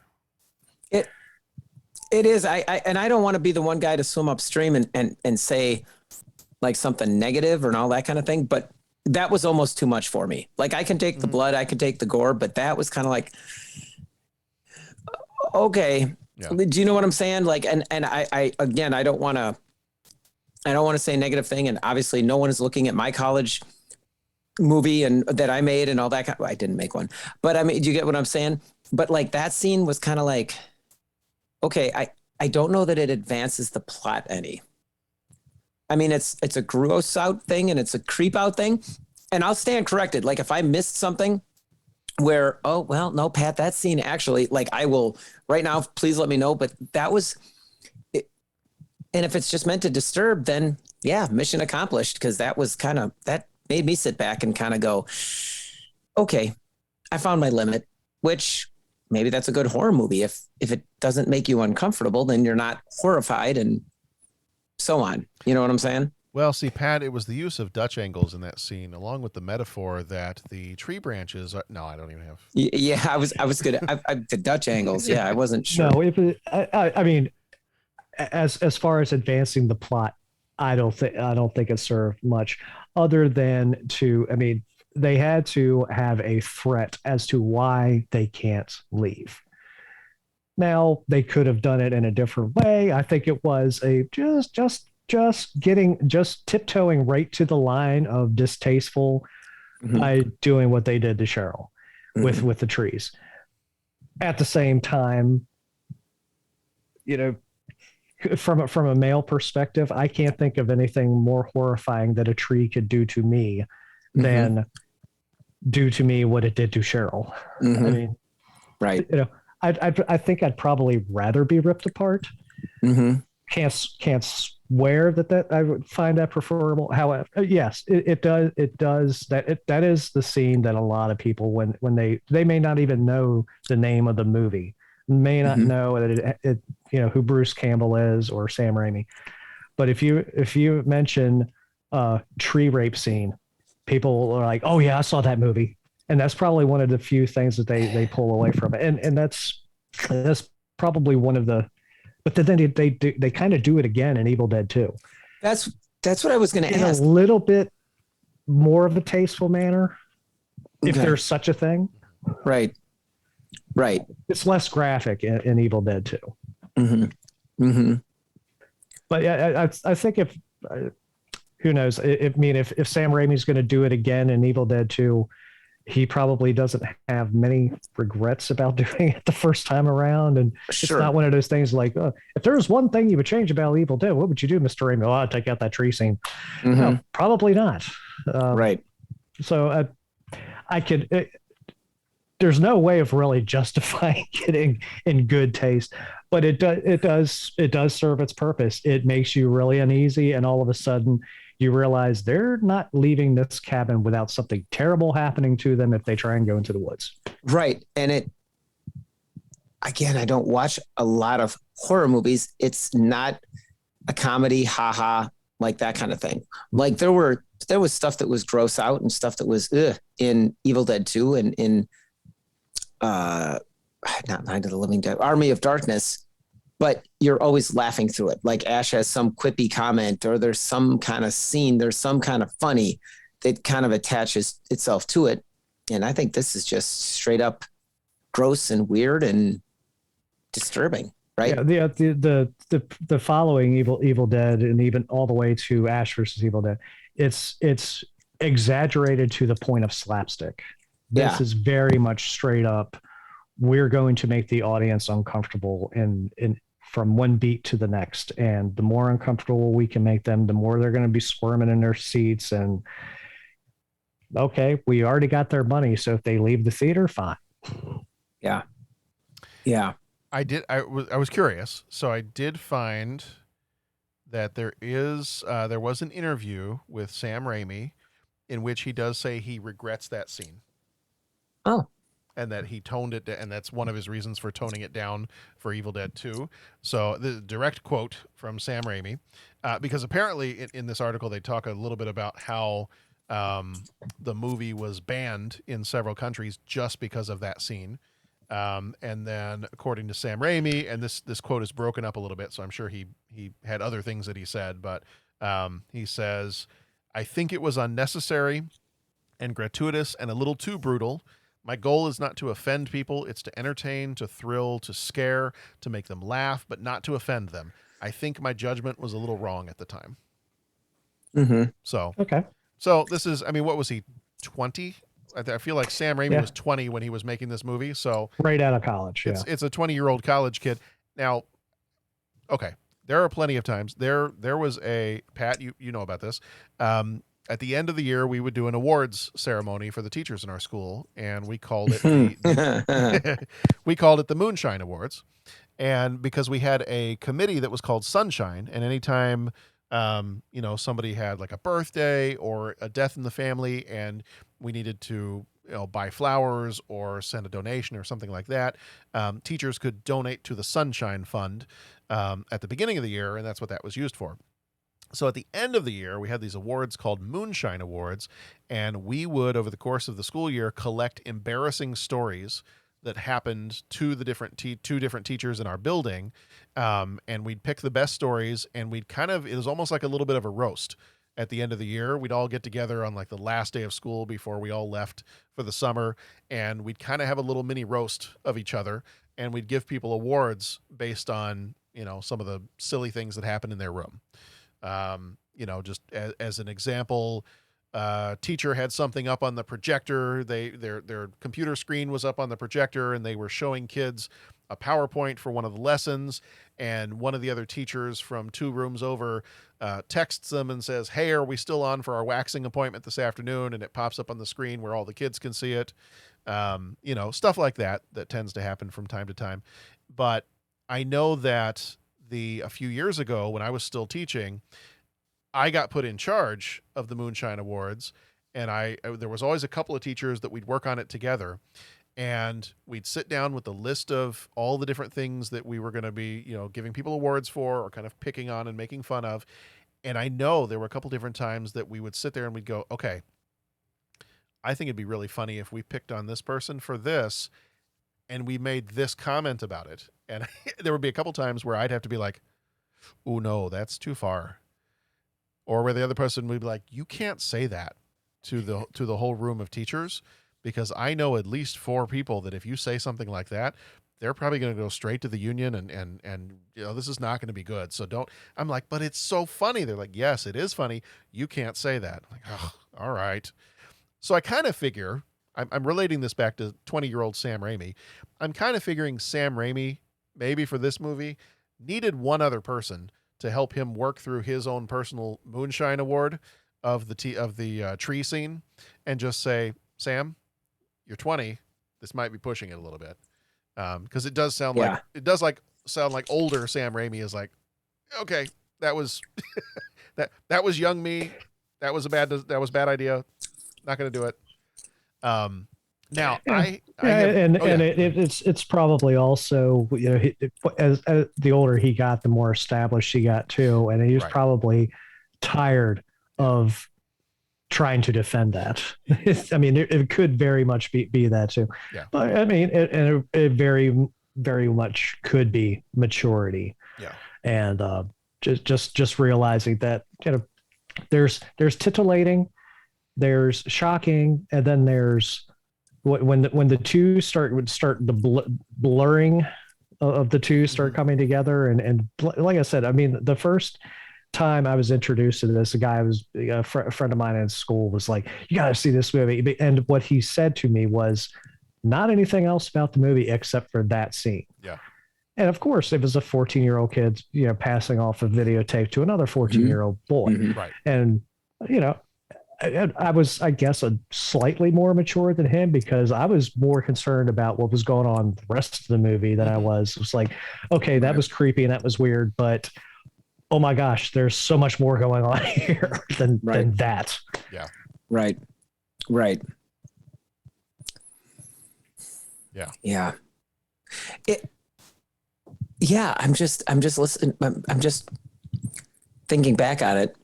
It is. I don't want to be the one guy to swim upstream and say like something negative or all that kind of thing, but that was almost too much for me. Like, I can take the blood, I can take the gore, but that was kind of like, okay. Yeah. Do you know what I'm saying? Like, and I again, I don't want to say a negative thing. And obviously no one is looking at my college movie and that I made and all that. I didn't make one, but I mean, do you get what I'm saying? But like, that scene was kind of like, okay, I don't know that it advances the plot any. I mean, it's a gross out thing and it's a creep out thing, and I'll stand corrected. Like, if I missed something where, oh, well, no, Pat, that scene actually, like, I will right now, please let me know. But that was it. And if it's just meant to disturb, then yeah, mission accomplished. Cause that made me sit back and kind of go, okay, I found my limit, which maybe that's a good horror movie. If it doesn't make you uncomfortable, then you're not horrified and so on. You know what I'm saying? Well, see, Pat, it was the use of Dutch angles in that scene, along with the metaphor that the tree branches are... No, I don't even have... Yeah, I was good. The Dutch angles. Yeah, I wasn't sure. No, I mean, as far as advancing the plot, I don't think it served much other than they had to have a threat as to why they can't leave. Now, they could have done it in a different way. I think it was just tiptoeing right to the line of distasteful by doing what they did to Cheryl with the trees. At the same time, from a male perspective, I can't think of anything more horrifying that a tree could do to me than do to me what it did to Cheryl. I mean, right. I think I'd probably rather be ripped apart can't swear that I would find that preferable. However, yes, it does. It does that is the scene that a lot of people, when they may not even know the name of the movie, may not know that it who Bruce Campbell is or Sam Raimi. But if you mention tree rape scene, people are like, oh yeah, I saw that movie. And that's probably one of the few things that they pull away from it. And that's probably one of the, but then they kind of do it again in Evil Dead 2. That's what I was going to ask. In a little bit more of a tasteful manner, if Okay. there's such a thing. Right. It's less graphic in Evil Dead 2. Mm-hmm. But yeah, I think if who knows? If Sam Raimi's going to do it again in Evil Dead 2, he probably doesn't have many regrets about doing it the first time around. And It's not one of those things like, if there was one thing you would change about Evil Dead, what would you do, Mr. Raimi? Oh, I'd take out that tree scene. No, probably not. Right. So I could. There's no way of really justifying it in good taste, but it does serve its purpose. It makes you really uneasy, and all of a sudden you realize they're not leaving this cabin without something terrible happening to them if they try and go into the woods. Right. And again, I don't watch a lot of horror movies. It's not a comedy, haha, like that kind of thing. Like there was stuff that was gross out and stuff that was in Evil Dead 2 and in not Night of the Living Dead, Army of Darkness, but you're always laughing through it. Like Ash has some quippy comment, or there's some kind of scene, there's some kind of funny that kind of attaches itself to it. And I think this is just straight up gross and weird and disturbing, right? Yeah, the following Evil Dead, and even all the way to Ash versus Evil Dead, it's exaggerated to the point of slapstick. This is very much straight up. We're going to make the audience uncomfortable in from one beat to the next. And the more uncomfortable we can make them, the more they're going to be squirming in their seats. And okay, we already got their money. So if they leave the theater, fine. Yeah. I was curious. So I did find that there was an interview with Sam Raimi in which he does say he regrets that scene. Oh. And that he toned it, and that's one of his reasons for toning it down for Evil Dead 2. So the direct quote from Sam Raimi, because apparently in this article they talk a little bit about how the movie was banned in several countries just because of that scene. And then according to Sam Raimi, and this quote is broken up a little bit, so I'm sure he had other things that he said, but he says, "I think it was unnecessary and gratuitous and a little too brutal. My goal is not to offend people. It's to entertain, to thrill, to scare, to make them laugh, but not to offend them. I think my judgment was a little wrong at the time." So, okay. So this is, what was he, 20? I feel like Sam Raimi was 20 when he was making this movie. So right out of college. It's a 20-year-old college kid. Now, okay, there are plenty of times. There was a, Pat, you know about this. At the end of the year, we would do an awards ceremony for the teachers in our school, and we called it we called it the Moonshine Awards. And because we had a committee that was called Sunshine, and anytime somebody had like a birthday or a death in the family, and we needed to buy flowers or send a donation or something like that, teachers could donate to the Sunshine Fund at the beginning of the year, and that's what that was used for. So at the end of the year, we had these awards called Moonshine Awards, and we would, over the course of the school year, collect embarrassing stories that happened to the two different teachers in our building, and we'd pick the best stories, and it was almost like a little bit of a roast. At the end of the year, we'd all get together on like the last day of school before we all left for the summer, and we'd kind of have a little mini roast of each other, and we'd give people awards based on some of the silly things that happened in their room. Just as an example, teacher had something up on the projector. Their computer screen was up on the projector, and they were showing kids a PowerPoint for one of the lessons. And one of the other teachers from 2 rooms over texts them and says, "Hey, are we still on for our waxing appointment this afternoon?" And it pops up on the screen where all the kids can see it. Stuff like that tends to happen from time to time. But I know that a few years ago when I was still teaching, I got put in charge of the Moonshine Awards, and there was always a couple of teachers that we'd work on it together, and we'd sit down with a list of all the different things that we were going to be, giving people awards for or kind of picking on and making fun of. And I know there were a couple different times that we would sit there and we'd go, okay, I think it'd be really funny if we picked on this person for this and we made this comment about it. And there would be a couple times where I'd have to be like, oh no, that's too far. Or where the other person would be like, you can't say that to the whole room of teachers, because I know at least 4 people that if you say something like that, they're probably going to go straight to the union and this is not going to be good. So don't. I'm like, but it's so funny. They're like, yes, it is funny. You can't say that. I'm like, oh, all right. So I kind of figure, I'm relating this back to 20-year-old Sam Raimi. I'm kind of figuring Sam Raimi, maybe for this movie, needed one other person to help him work through his own personal Moonshine Award of the tree scene, and just say, Sam, you're 20. This might be pushing it a little bit, because it does sound like older Sam Raimi is like, okay, that was that was young me. That was bad idea. Not going to do it. Now it's probably also, as the older he got, the more established he got too, and he was probably tired of trying to defend that. I mean, it could very much be that too. Yeah. But I mean, it very, very much could be maturity. Yeah. And just realizing that there's titillating, there's shocking, and then there's when the two start the blurring of the two start coming together, and like I said, I mean, the first time I was introduced to this, a friend of mine in school was like, you got to see this movie, and what he said to me was not anything else about the movie except for that scene. Yeah. And of course, it was a 14-year-old kid, passing off a videotape to another 14-year-old boy. Mm-hmm. Right. And I was, I guess, a slightly more mature than him, because I was more concerned about what was going on the rest of the movie than I was. It was like, okay, that was creepy and that was weird, but oh my gosh, there's so much more going on here than that. Yeah. Right. Yeah. Yeah. I'm just listening. I'm just thinking back on it.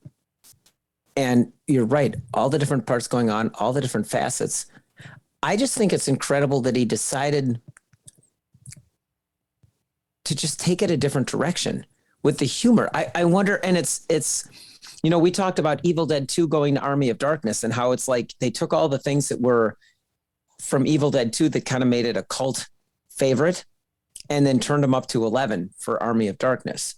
And you're right. All the different parts going on, all the different facets. I just think it's incredible that he decided to just take it a different direction with the humor. I wonder, and it's, we talked about Evil Dead 2 going to Army of Darkness, and how it's like they took all the things that were from Evil Dead 2 that kind of made it a cult favorite, and then turned them up to 11 for Army of Darkness.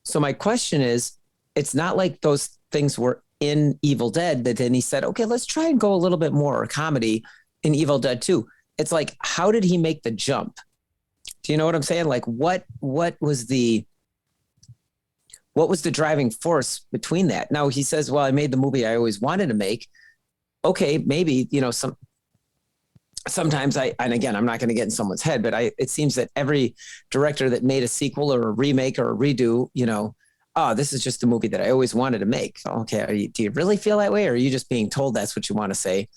So my question is, it's not like those things were in Evil Dead that then he said, okay, let's try and go a little bit more comedy in Evil Dead 2. It's like, how did he make the jump? Do you know what I'm saying? Like, what was the driving force between that? Now he says, well, I made the movie I always wanted to make. Okay, maybe, sometimes and again, I'm not going to get in someone's head, but it seems that every director that made a sequel or a remake or a redo, oh, this is just a movie that I always wanted to make. Okay, do you really feel that way, or are you just being told that's what you want to say?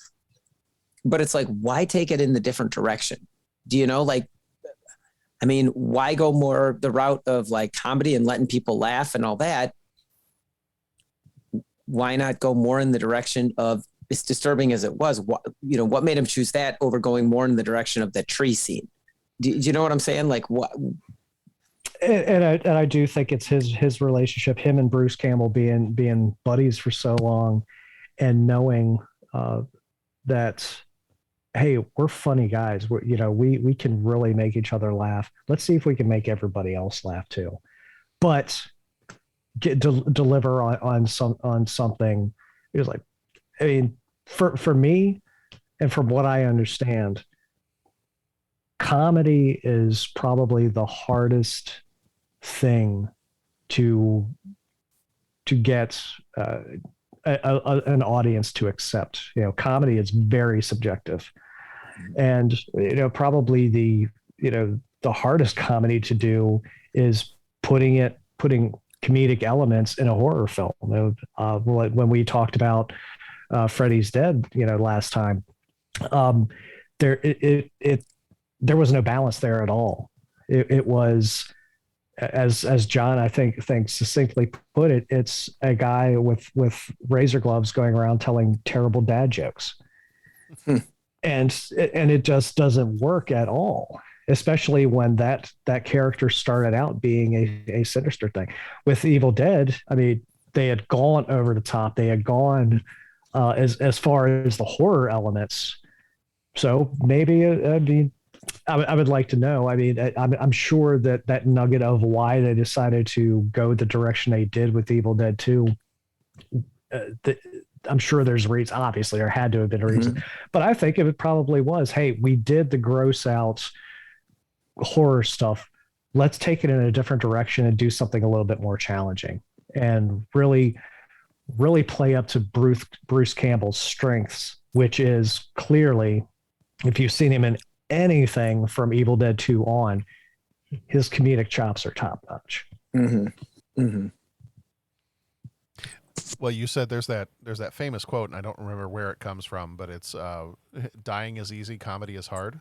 But it's like, why take it in the different direction? Do you know, like, I mean, why go more the route of like comedy and letting people laugh and all that? Why not go more in the direction of, as disturbing as it was, what made him choose that over going more in the direction of the tree scene? Do you know what I'm saying? Like, what? And I do think it's his relationship, him and Bruce Campbell being buddies for so long, and knowing that, hey, we're funny guys. We can really make each other laugh. Let's see if we can make everybody else laugh too. But deliver on something. It was like, I mean, for me, and from what I understand, comedy is probably the hardest thing to get an audience to accept. Comedy is very subjective, and probably the hardest comedy to do is putting comedic elements in a horror film. When we talked about Freddy's Dead, last time, um, there was no balance there at all. It was, as John I think succinctly put it, it's a guy with razor gloves going around telling terrible dad jokes, and it just doesn't work at all. Especially when that character started out being a sinister thing. With Evil Dead, I mean, they had gone over the top. They had gone as far as the horror elements. So maybe I would like to know. I mean, I'm sure that nugget of why they decided to go the direction they did with Evil Dead 2. I'm sure there's reasons. Obviously, there had to have been a reason. But I think it probably was. Hey, we did the gross out horror stuff. Let's take it in a different direction and do something a little bit more challenging, and really play up to Bruce Campbell's strengths, which is clearly, if you've seen him in anything from Evil Dead 2 on, his comedic chops are top notch. Well, you said there's that famous quote, and I don't remember where it comes from, but it's dying is easy, comedy is hard.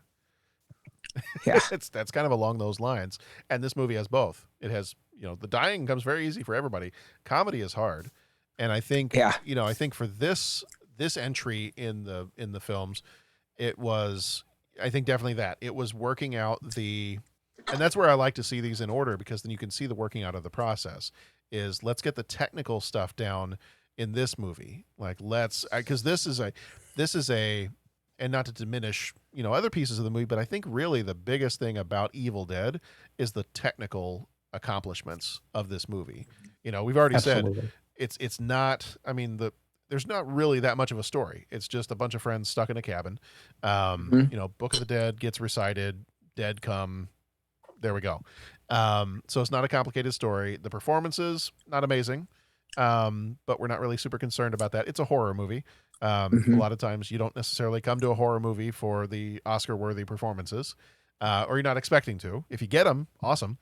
Yeah. That's kind of along those lines. And this movie has both. It has, the dying comes very easy for everybody. Comedy is hard. And I think, I think for this entry in the films, it was, I think definitely that. It was working out and that's where I like to see these in order, because then you can see the working out of the process is, let's get the technical stuff down in this movie. Like, because this is a, and not to diminish, other pieces of the movie, but I think really the biggest thing about Evil Dead is the technical accomplishments of this movie. We've already said it's not, I mean, there's not really that much of a story. It's just a bunch of friends stuck in a cabin. Book of the Dead gets recited, dead come, there we go. So it's not a complicated story. The performances, not amazing. But we're not really super concerned about that. It's a horror movie. A lot of times you don't necessarily come to a horror movie for the Oscar-worthy performances, or you're not expecting to. If you get them, awesome.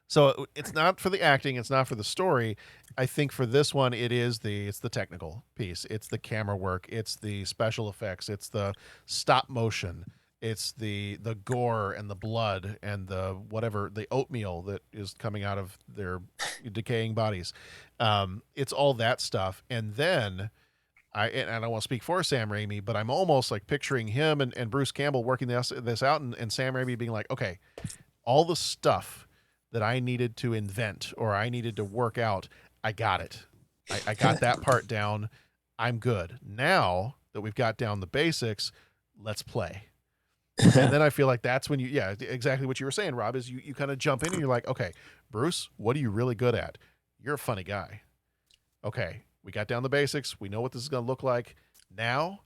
So it's not for the acting, it's not for the story. I think for this one, it's the technical piece. It's the camera work. It's the special effects. It's the stop motion. It's the gore and the blood and the oatmeal that is coming out of their decaying bodies. It's all that stuff. And then I don't want to speak for Sam Raimi, but I'm almost like picturing him and Bruce Campbell working this out, and Sam Raimi being like, okay, all the stuff that I needed to invent or I needed to work out, I got it. I got that part down. I'm good. Now that we've got down the basics, let's play. And then I feel like that's when exactly what you were saying, Rob, is you kind of jump in and you're like, okay, Bruce, what are you really good at? You're a funny guy. Okay, we got down the basics. We know what this is going to look like. Now,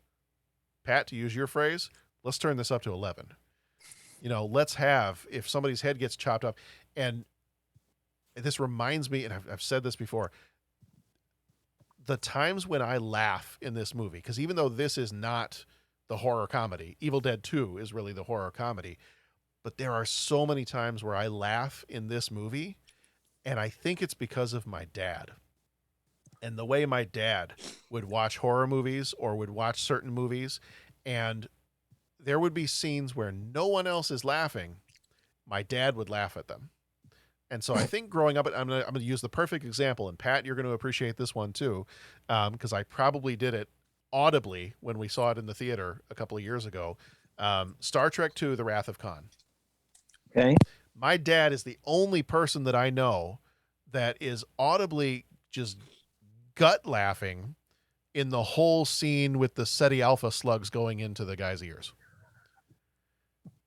Pat, to use your phrase, let's turn this up to 11. Let's have, if somebody's head gets chopped off, and this reminds me, and I've said this before, the times when I laugh in this movie, because even though this is not the horror comedy, Evil Dead 2 is really the horror comedy, but there are so many times where I laugh in this movie, and I think it's because of my dad. And the way my dad would watch horror movies or would watch certain movies, and there would be scenes where no one else is laughing, my dad would laugh at them. And so I think growing up, I'm going to use the perfect example, and Pat, you're going to appreciate this one too, because I probably did it audibly when we saw it in the theater a couple of years ago. Star Trek II, The Wrath of Khan. Okay. My dad is the only person that I know that is audibly just gut laughing in the whole scene with the SETI Alpha slugs going into the guy's ears.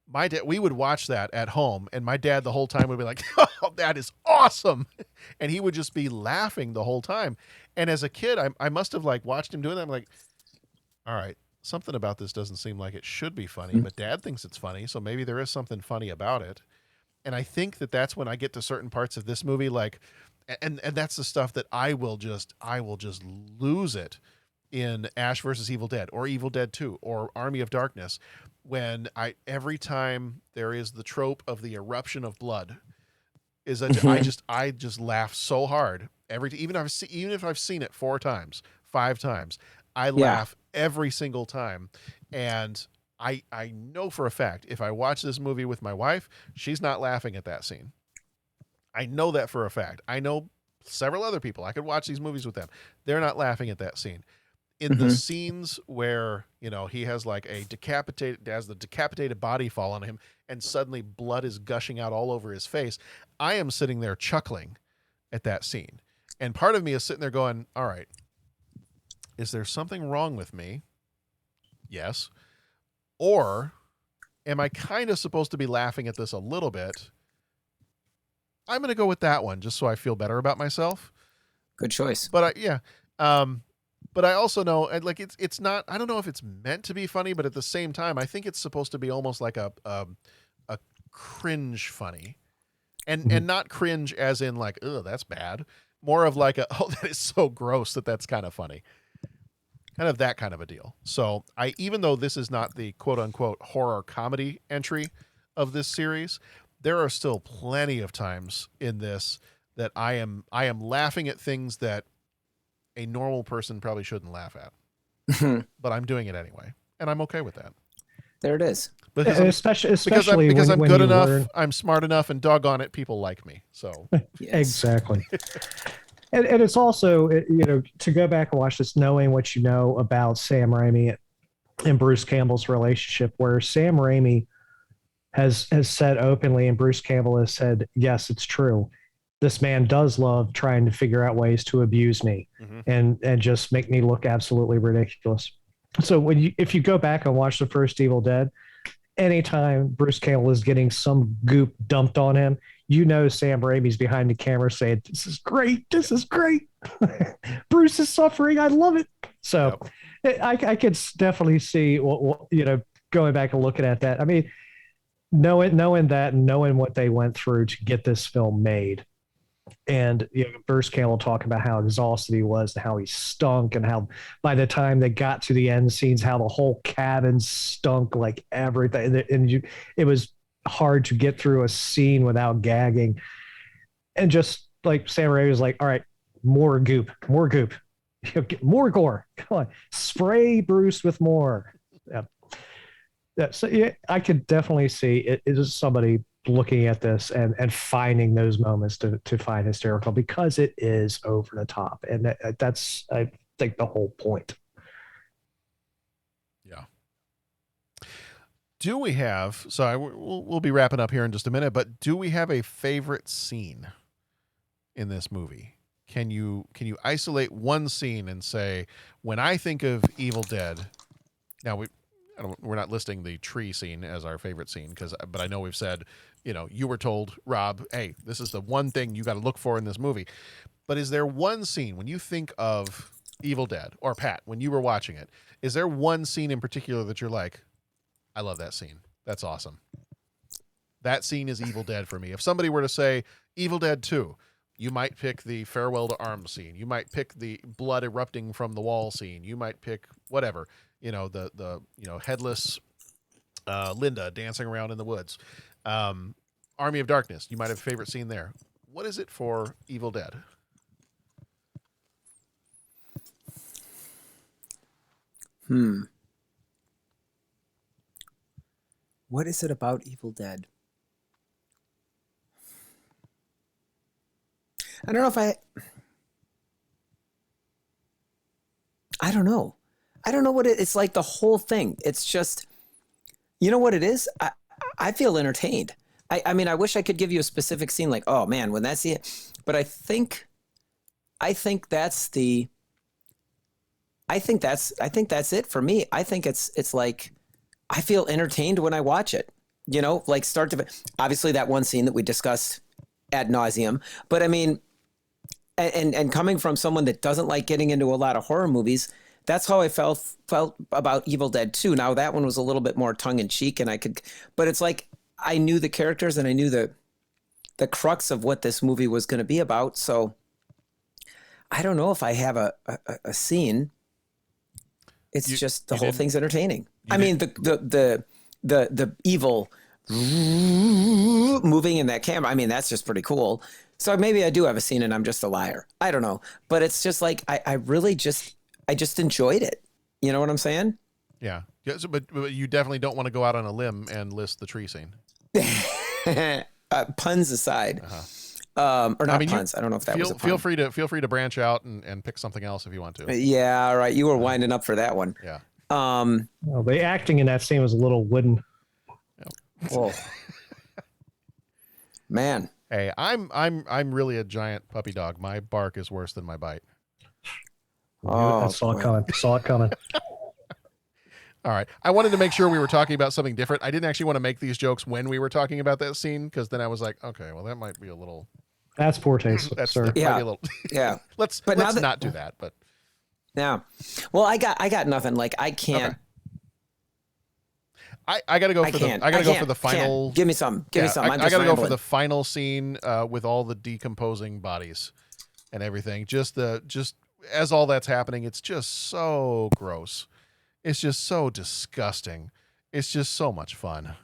My dad, we would watch that at home, and my dad the whole time would be like, oh, that is awesome. And he would just be laughing the whole time. And as a kid, I must have watched him doing that. I'm like, all right, something about this doesn't seem like it should be funny, but Dad thinks it's funny, so maybe there is something funny about it. And I think that's when I get to certain parts of this movie, and that's the stuff that I will just lose it in Ash versus Evil Dead or Evil Dead 2 or Army of Darkness, when every time there is the trope of the eruption of blood, is that I just laugh so hard even if I've seen it 4 times, 5 times, I laugh every single time. And I know for a fact if I watch this movie with my wife, she's not laughing at that scene. I know that for a fact. I know several other people. I could watch these movies with them. They're not laughing at that scene. In the scenes where, he has like the decapitated body fall on him and suddenly blood is gushing out all over his face, I am sitting there chuckling at that scene. And part of me is sitting there going, all right, is there something wrong with me? Yes. Or am I kind of supposed to be laughing at this a little bit? I'm going to go with that one just so I feel better about myself. Good choice. But but I also know, like, it's not, I don't know if it's meant to be funny, but at the same time, I think it's supposed to be almost like a cringe funny, and not cringe as in like, oh, that's bad. More of like oh, that is so gross that's kind of funny. Kind of that kind of a deal. So even though this is not the quote unquote horror comedy entry of this series, there are still plenty of times in this that I am laughing at things that a normal person probably shouldn't laugh at, but I'm doing it anyway, and I'm okay with that. There it is. Because especially because I'm when good you enough, learn... I'm smart enough, and doggone it, people like me. So Exactly. And it's also, to go back and watch this, knowing what you know about Sam Raimi and Bruce Campbell's relationship, where Sam Raimi has said openly, and Bruce Campbell has said, yes, it's true. This man does love trying to figure out ways to abuse me and just make me look absolutely ridiculous. So if you go back and watch the first Evil Dead, anytime Bruce Campbell is getting some goop dumped on him, Sam Raimi's behind the camera saying, "This is great. This is great. Bruce is suffering. I love it." So I could definitely see going back and looking at that. I mean, knowing that and knowing what they went through to get this film made. And Bruce Campbell talking about how exhausted he was and how he stunk, and how by the time they got to the end scenes, how the whole cabin stunk like everything, and it was hard to get through a scene without gagging. And just like Sam Raimi was like, all right, more goop, more gore. Come on, spray Bruce with more. So I could definitely see it is somebody looking at this and finding those moments to find hysterical, because it is over the top, and that's I think the whole point. Yeah. Do we have? So we'll be wrapping up here in just a minute, but do we have a favorite scene in this movie? Can you isolate one scene and say, when I think of Evil Dead, now we're not listing the tree scene as our favorite scene, but I know we've said, you were told, Rob, hey, this is the one thing you got to look for in this movie. But is there one scene when you think of Evil Dead, or Pat, when you were watching it, is there one scene in particular that you're like, I love that scene. That's awesome. That scene is Evil Dead for me. If somebody were to say Evil Dead 2, you might pick the farewell to arms scene. You might pick the blood erupting from the wall scene. You might pick whatever, the headless Linda dancing around in the woods. Army of Darkness, you might have a favorite scene there. What is it for Evil Dead? What is it about Evil Dead? I don't know if I don't know. I don't know what it's like, the whole thing. It's just, you know what it is? I feel entertained. I mean, I wish I could give you a specific scene like, oh man, when that's it. But I think that's it for me. I think it's like, I feel entertained when I watch it, like start to, obviously that one scene that we discussed ad nauseum, but I mean, and coming from someone that doesn't like getting into a lot of horror movies, that's how I felt about Evil Dead 2. Now that one was a little bit more tongue in cheek, but it's like, I knew the characters and I knew the crux of what this movie was going to be about. So I don't know if I have a scene. It's just the whole thing's entertaining. I mean, the evil moving in that camera. I mean, that's just pretty cool. So maybe I do have a scene and I'm just a liar. I don't know. But it's just like, I just enjoyed it. You know what I'm saying? Yeah. But you definitely don't want to go out on a limb and list the tree scene. Puns aside. Or not puns. I don't know if that was a pun. Feel free to branch out and pick something else if you want to. Yeah, all right. You were winding up for that one. Yeah. Well, the acting in that scene was a little wooden. Oh. Man. Hey, I'm really a giant puppy dog. My bark is worse than my bite. I saw it coming. All right. I wanted to make sure we were talking about something different. I didn't actually want to make these jokes when we were talking about that scene, because then I was like, okay, well, that might be a little. That's poor taste, sir. That might be a little... Yeah. let's not do that. But yeah. Well, I got nothing. Like I can't. Okay. I gotta go for the final. Give me some. Give me some. I gotta go for the final scene with all the decomposing bodies and everything. Just as all that's happening, it's just so gross. It's just so disgusting. It's just so much fun.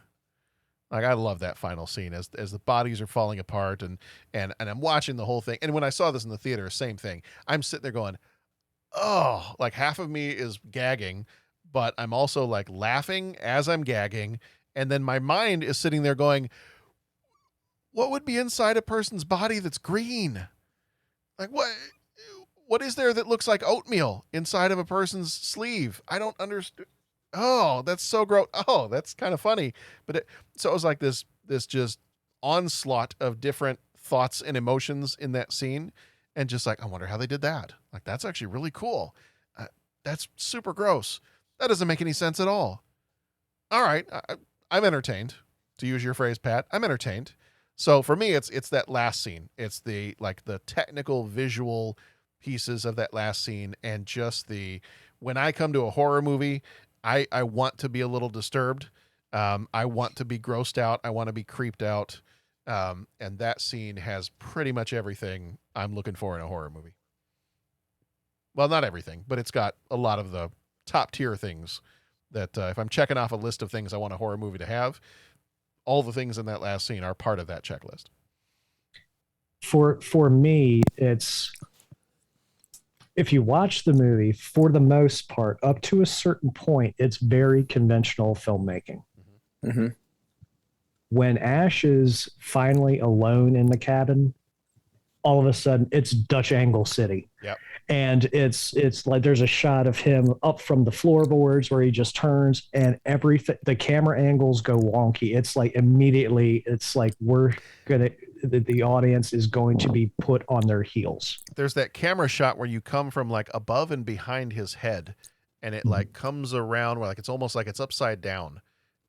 Like, I love that final scene as the bodies are falling apart and I'm watching the whole thing. And when I saw this in the theater, same thing. I'm sitting there going, oh, like half of me is gagging, but I'm also like laughing as I'm gagging. And then my mind is sitting there going, what would be inside a person's body that's green? Like, what is there that looks like oatmeal inside of a person's sleeve? I don't understand. Oh, that's so gross. Oh, that's kind of funny. But so it was like this just onslaught of different thoughts and emotions in that scene. And just like, I wonder how they did that. Like, that's actually really cool. That's super gross. That doesn't make any sense at all. All right. I'm entertained, to use your phrase, Pat. I'm entertained. So for me, it's that last scene. It's the technical visual pieces of that last scene, and just when I come to a horror movie, I want to be a little disturbed. I want to be grossed out. I want to be creeped out. And that scene has pretty much everything I'm looking for in a horror movie. Well, not everything, but it's got a lot of the top tier things that if I'm checking off a list of things I want a horror movie to have, all the things in that last scene are part of that checklist. For me, it's, if you watch the movie, for the most part, up to a certain point, it's very conventional filmmaking. Mm-hmm. When Ash is finally alone in the cabin, all of a sudden it's Dutch Angle City. Yep. And it's like there's a shot of him up from the floorboards where he just turns, and everything, the camera angles go wonky. It's like immediately, it's like the audience is going to be put on their heels. There's that camera shot where you come from like above and behind his head, and it like comes around where like it's almost like it's upside down,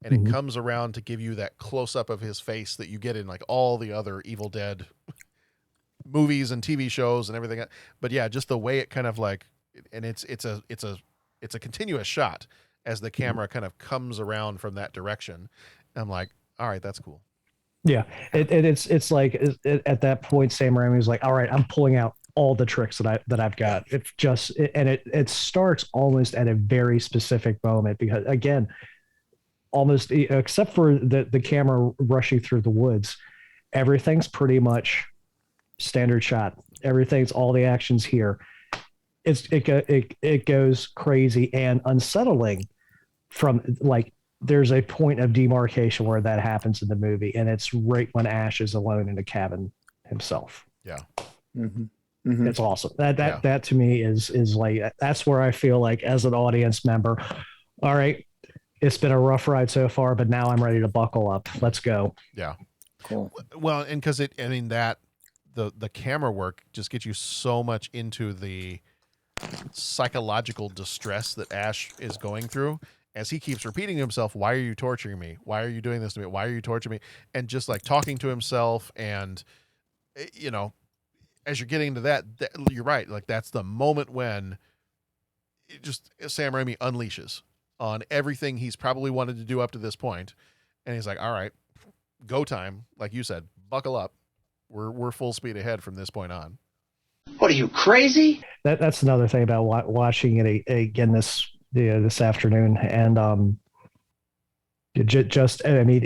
and it comes around to give you that close up of his face that you get in like all the other Evil Dead movies and TV shows and everything. But yeah, just the way it kind of like, and it's a continuous shot as the camera kind of comes around from that direction. I'm like, all right, that's cool. Yeah, it's like at that point, Sam Raimi was like, all right, I'm pulling out all the tricks that I've got. It starts almost at a very specific moment, because again, almost except for the camera rushing through the woods, everything's pretty much standard shot. Everything's, all the action's here. It goes crazy and unsettling from like, there's a point of demarcation where that happens in the movie, and it's right when Ash is alone in a cabin himself. Yeah. Mm-hmm. Mm-hmm. It's awesome. That to me is like, that's where I feel like as an audience member, all right, it's been a rough ride so far, but now I'm ready to buckle up. Let's go. Yeah. Cool. Well, and because the camera work just gets you so much into the psychological distress that Ash is going through as he keeps repeating to himself, why are you torturing me? Why are you doing this to me? Why are you torturing me? And just like talking to himself, and you know, as you're getting to that, you're right. Like, that's the moment when Sam Raimi unleashes on everything he's probably wanted to do up to this point. And he's like, all right, go time. Like you said, buckle up. We're full speed ahead from this point on. What are you, crazy? That's another thing about watching it again this afternoon. And I mean,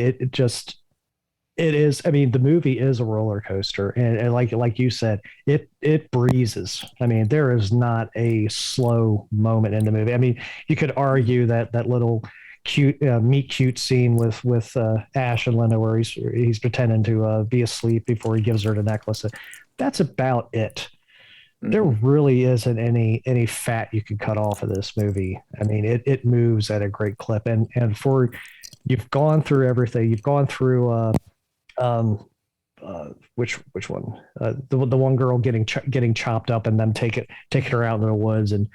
it is. I mean, the movie is a roller coaster, and like you said, it breezes. I mean, there is not a slow moment in the movie. I mean, you could argue that that little cute meet cute scene with Ash and Linda, where he's pretending to be asleep before he gives her the necklace. That's about it. There really isn't any fat you can cut off of this movie. I mean, it moves at a great clip, and for you've gone through everything. You've gone through um which one? The one girl getting chopped up and then taking her out in the woods and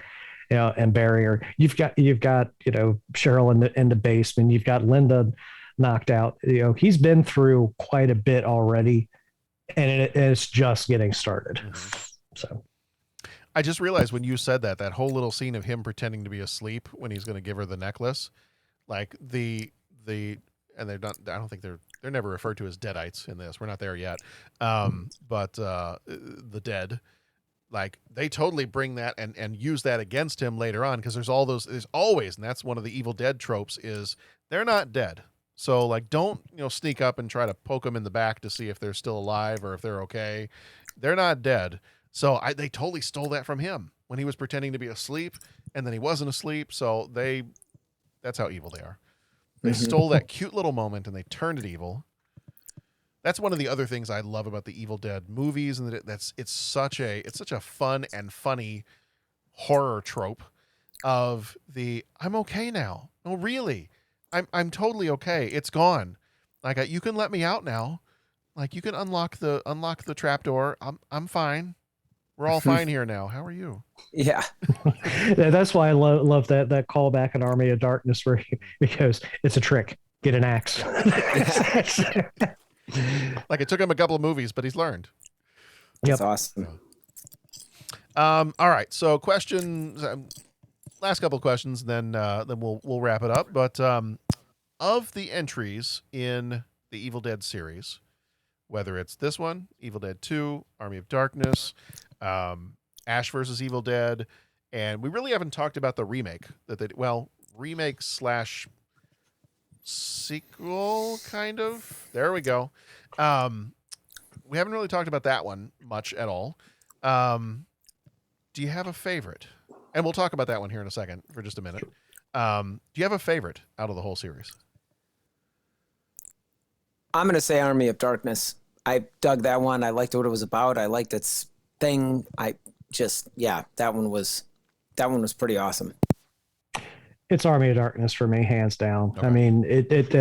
and burying her. You've got Cheryl in the basement. You've got Linda knocked out. He's been through quite a bit already, and it's just getting started. So I just realized when you said that whole little scene of him pretending to be asleep when he's going to give her the necklace, like and they're not. I don't think they're never referred to as deadites in this. We're not there yet. But the dead, like they totally bring that and use that against him later on, because there's always, and that's one of the Evil Dead tropes, is they're not dead. So like, don't sneak up and try to poke them in the back to see if they're still alive or if they're okay. They're not dead. So they totally stole that from him when he was pretending to be asleep, and then he wasn't asleep. So that's how evil they are. They stole that cute little moment and they turned it evil. That's one of the other things I love about the Evil Dead movies, and it's such a fun and funny horror trope of the I'm okay now. No, really, I'm totally okay. It's gone. Like you can let me out now. Like you can unlock the trap door. I'm fine. We're all fine here now. How are you? Yeah. That's why I love that callback in Army of Darkness where he goes, it's a trick. Get an axe. Like it took him a couple of movies, but he's learned. That's awesome. All right. So questions, last couple of questions, then we'll wrap it up. But of the entries in the Evil Dead series, whether it's this one, Evil Dead 2, Army of Darkness, Ash versus Evil Dead, and we really haven't talked about the remake remake / sequel, kind of. There we go. We haven't really talked about that one much at all. Do you have a favorite? And we'll talk about that one here in a second for just a minute. Do you have a favorite out of the whole series? I'm going to say Army of Darkness. I dug that one. I liked what it was about. I liked its thing. That one was pretty awesome. It's Army of Darkness for me, hands down. Okay. I mean, it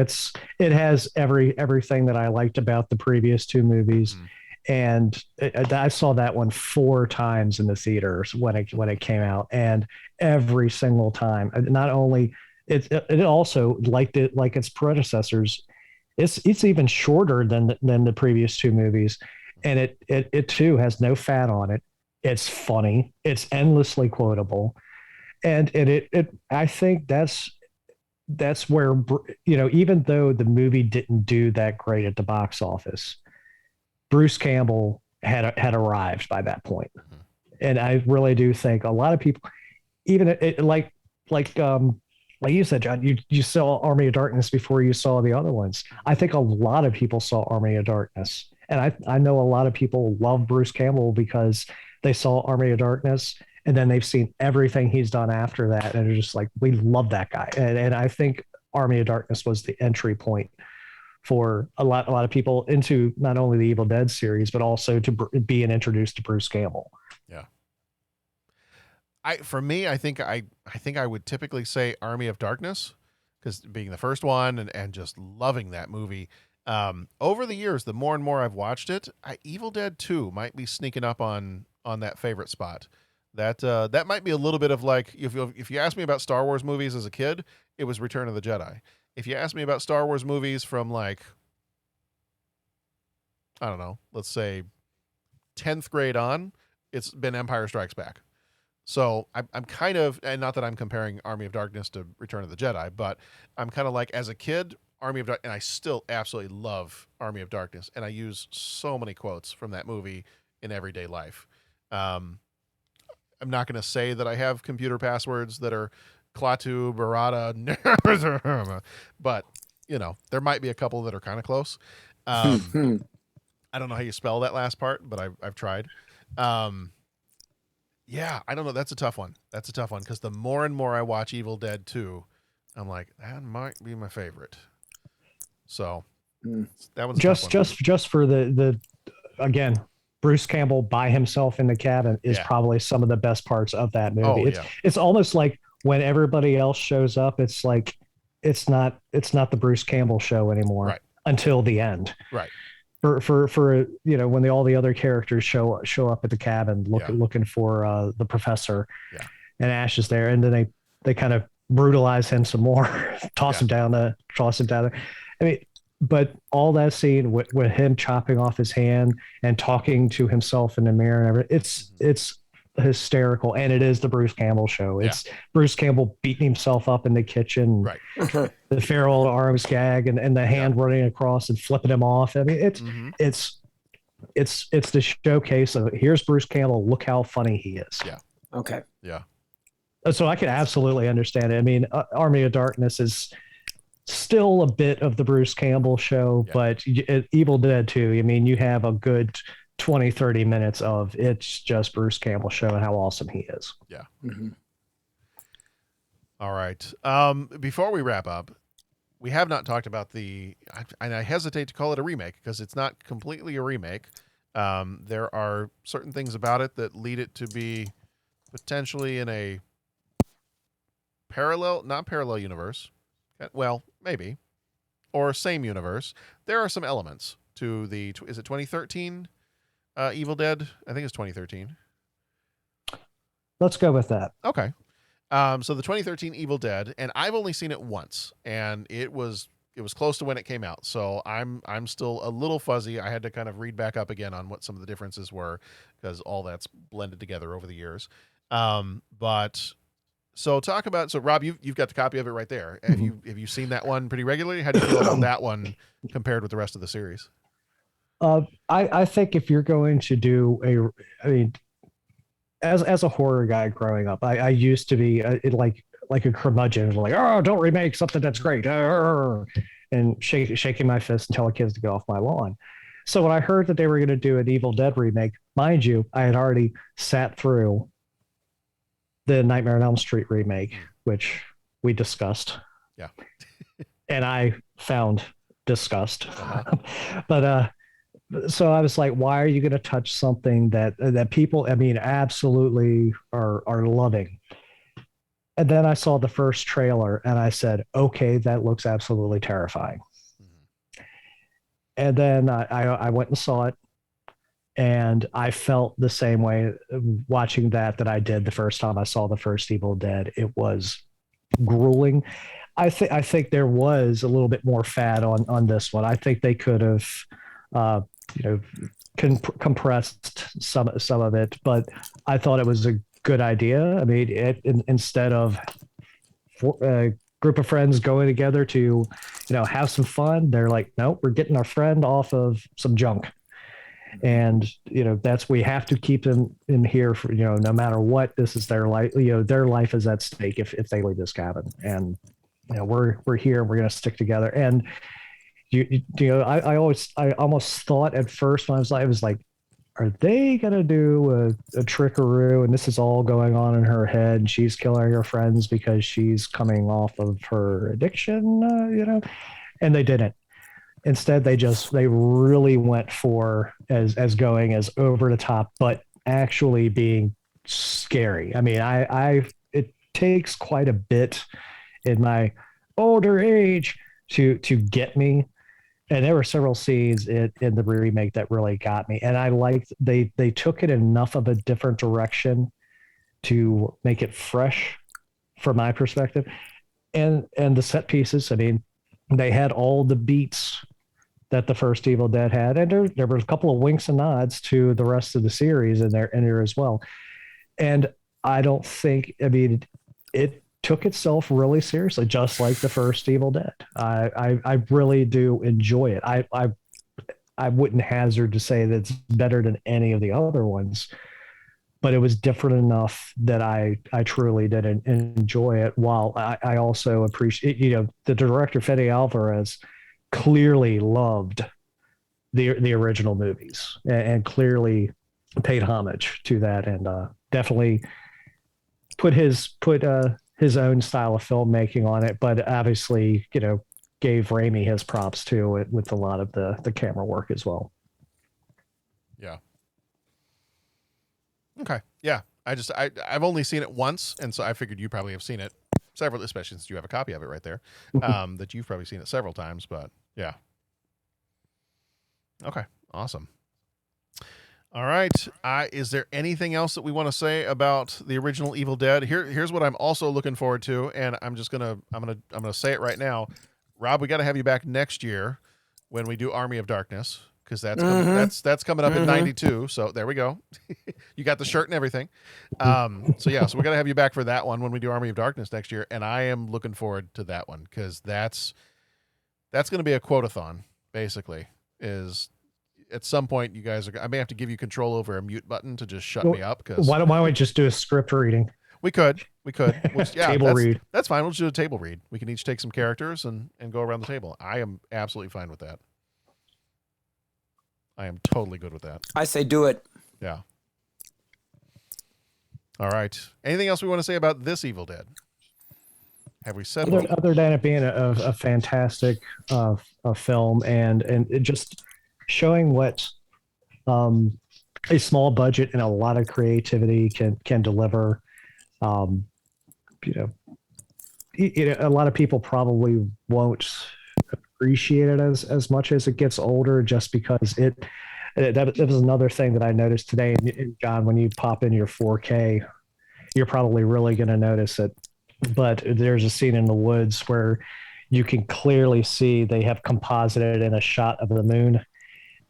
has everything that I liked about the previous two movies, and I saw that one 4 times in the theaters when it came out, and every single time, not only it also liked it like its predecessors. It's even shorter than the previous two movies, and it too has no fat on it. It's funny. It's endlessly quotable. And I think that's where, even though the movie didn't do that great at the box office, Bruce Campbell had arrived by that point. And I really do think a lot of people, even like you said, John, you saw Army of Darkness before you saw the other ones. I think a lot of people saw Army of Darkness. And I know a lot of people love Bruce Campbell because they saw Army of Darkness, and then they've seen everything he's done after that, and they're just like, we love that guy. And I think Army of Darkness was the entry point for a lot of people into not only the Evil Dead series, but also to being introduced to Bruce Campbell. Yeah. For me, I think I would typically say Army of Darkness, because being the first one and just loving that movie. Over the years, the more and more I've watched it, Evil Dead 2 might be sneaking up on that favorite spot. That might be a little bit of like, if you ask me about Star Wars movies as a kid, it was Return of the Jedi. If you ask me about Star Wars movies from like, I don't know, let's say 10th grade on, it's been Empire Strikes Back. So I'm kind of, and not that I'm comparing Army of Darkness to Return of the Jedi, but I'm kind of like, as a kid, Army of Darkness, and I still absolutely love Army of Darkness, and I use so many quotes from that movie in everyday life. I'm not going to say that I have computer passwords that are Klaatu, Barada, but there might be a couple that are kind of close. I don't know how you spell that last part, but I've tried. Yeah, I don't know. That's a tough one. Because the more and more I watch Evil Dead 2, I'm like, that might be my favorite. So that one's just for the again, Bruce Campbell by himself in the cabin is probably some of the best parts of that movie. It's almost like when everybody else shows up, it's like it's not the Bruce Campbell show anymore until the end. Right. For when all the other characters show up at the cabin looking for the professor, and Ash is there, and then they kind of brutalize him some more, toss him down there. I mean, but all that scene with him chopping off his hand and talking to himself in the mirror and everything, it's hysterical, and it is the Bruce Campbell show. It's Bruce Campbell beating himself up in the kitchen, the feral arms gag and the hand running across and flipping him off. I mean, it's the showcase of here's Bruce Campbell. Look how funny he is. Yeah. Okay. Yeah. So I can absolutely understand it. I mean, Army of Darkness is still a bit of the Bruce Campbell show, but Evil Dead 2, I mean, you have a good 20-30 minutes of it's just Bruce Campbell showing how awesome he is. Yeah. All right. Before we wrap up, we have not talked about and I hesitate to call it a remake because it's not completely a remake. There are certain things about it that lead it to be potentially in a not parallel universe. Well, maybe, or same universe. There are some elements to is it 2013 Evil Dead? I think it's 2013. Let's go with that. Okay. So the 2013 Evil Dead, and I've only seen it once, and it was close to when it came out. So I'm still a little fuzzy. I had to kind of read back up again on what some of the differences were because all that's blended together over the years. But so Rob, you've got the copy of it right there. Have you seen that one pretty regularly? How do you feel about that one compared with the rest of the series? I think if you're going to do as a horror guy growing up, I used to be like a curmudgeon, like, oh, don't remake something that's great, and shaking my fist and telling kids to get off my lawn. So when I heard that they were going to do an Evil Dead remake, mind you, I had already sat through the Nightmare on Elm Street remake, which we discussed. Yeah. And I found disgust. But so I was like, why are you going to touch something that people, I mean, absolutely are loving? And then I saw the first trailer and I said, okay, that looks absolutely terrifying. And then I went and saw it, and I felt the same way watching that I did the first time I saw the first Evil Dead. It was grueling. I think there was a little bit more fat on this one. I think they could have compressed some of it, but I thought it was a good idea. I mean, instead of a group of friends going together to have some fun, they're like, no, we're getting our friend off of some junk, and we have to keep them in here for no matter what. This is their life. Their life is at stake if they leave this cabin, and we're here. We're going to stick together. And I almost thought at first when I was like, are they going to do a trickaroo? And this is all going on in her head. And she's killing her friends because she's coming off of her addiction, and they didn't. Instead, they really went for as going as over the top, but actually being scary. I mean, it takes quite a bit in my older age to get me. And there were several scenes in the remake that really got me. And I liked they took it enough of a different direction to make it fresh from my perspective. And the set pieces, I mean, they had all the beats that the first Evil Dead had. And there were a couple of winks and nods to the rest of the series in there as well. And I don't think, I mean, it took itself really seriously, just like the first Evil Dead. I really do enjoy it. I wouldn't hazard to say that it's better than any of the other ones, but it was different enough that I truly did enjoy it. While I also appreciate, the director Fede Alvarez clearly loved the original movies and clearly paid homage to that, and definitely put his own style of filmmaking on it. But obviously, gave Raimi his props too with a lot of the camera work as well. Yeah. Okay. Yeah. I've only seen it once, and so I figured you probably have seen it several, especially since you have a copy of it right there. That you've probably seen it several times, but yeah. Okay. Awesome. All right. Is there anything else that we want to say about the original Evil Dead? Here's what I'm also looking forward to, and I'm gonna say it right now. Rob, we got to have you back next year when we do Army of Darkness, because that's coming up in '92. So there we go. You got the shirt and everything. So we got to have you back for that one when we do Army of Darkness next year, and I am looking forward to that one because that's going to be a quotathon. Basically, is at some point you guys I may have to give you control over a mute button to just shut me up. Because why don't we just do a script reading? We could. Table read. That's fine. We'll just do a table read. We can each take some characters and go around the table. I am absolutely fine with that. I am totally good with that. I say do it. Yeah. All right. Anything else we want to say about this Evil Dead? Have we said other than it being a fantastic a film and it just showing what a small budget and a lot of creativity can deliver. A lot of people probably won't appreciate it as much as it gets older, just because that was another thing that I noticed today. And John, when you pop in your 4K, you're probably really going to notice it. But there's a scene in the woods where you can clearly see they have composited in a shot of the moon,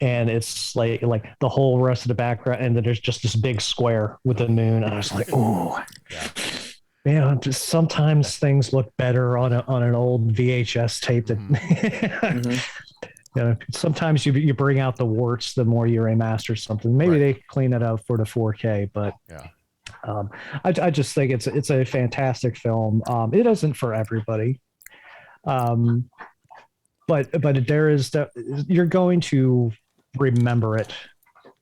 and it's like the whole rest of the background, and then there's just this big square with the moon. And I was like, oh, man, just sometimes things look better on an old VHS tape. That sometimes you bring out the warts the more you remaster something. Maybe they clean it up for the 4K, but I just think it's a fantastic film. It isn't for everybody, but there is you're going to remember it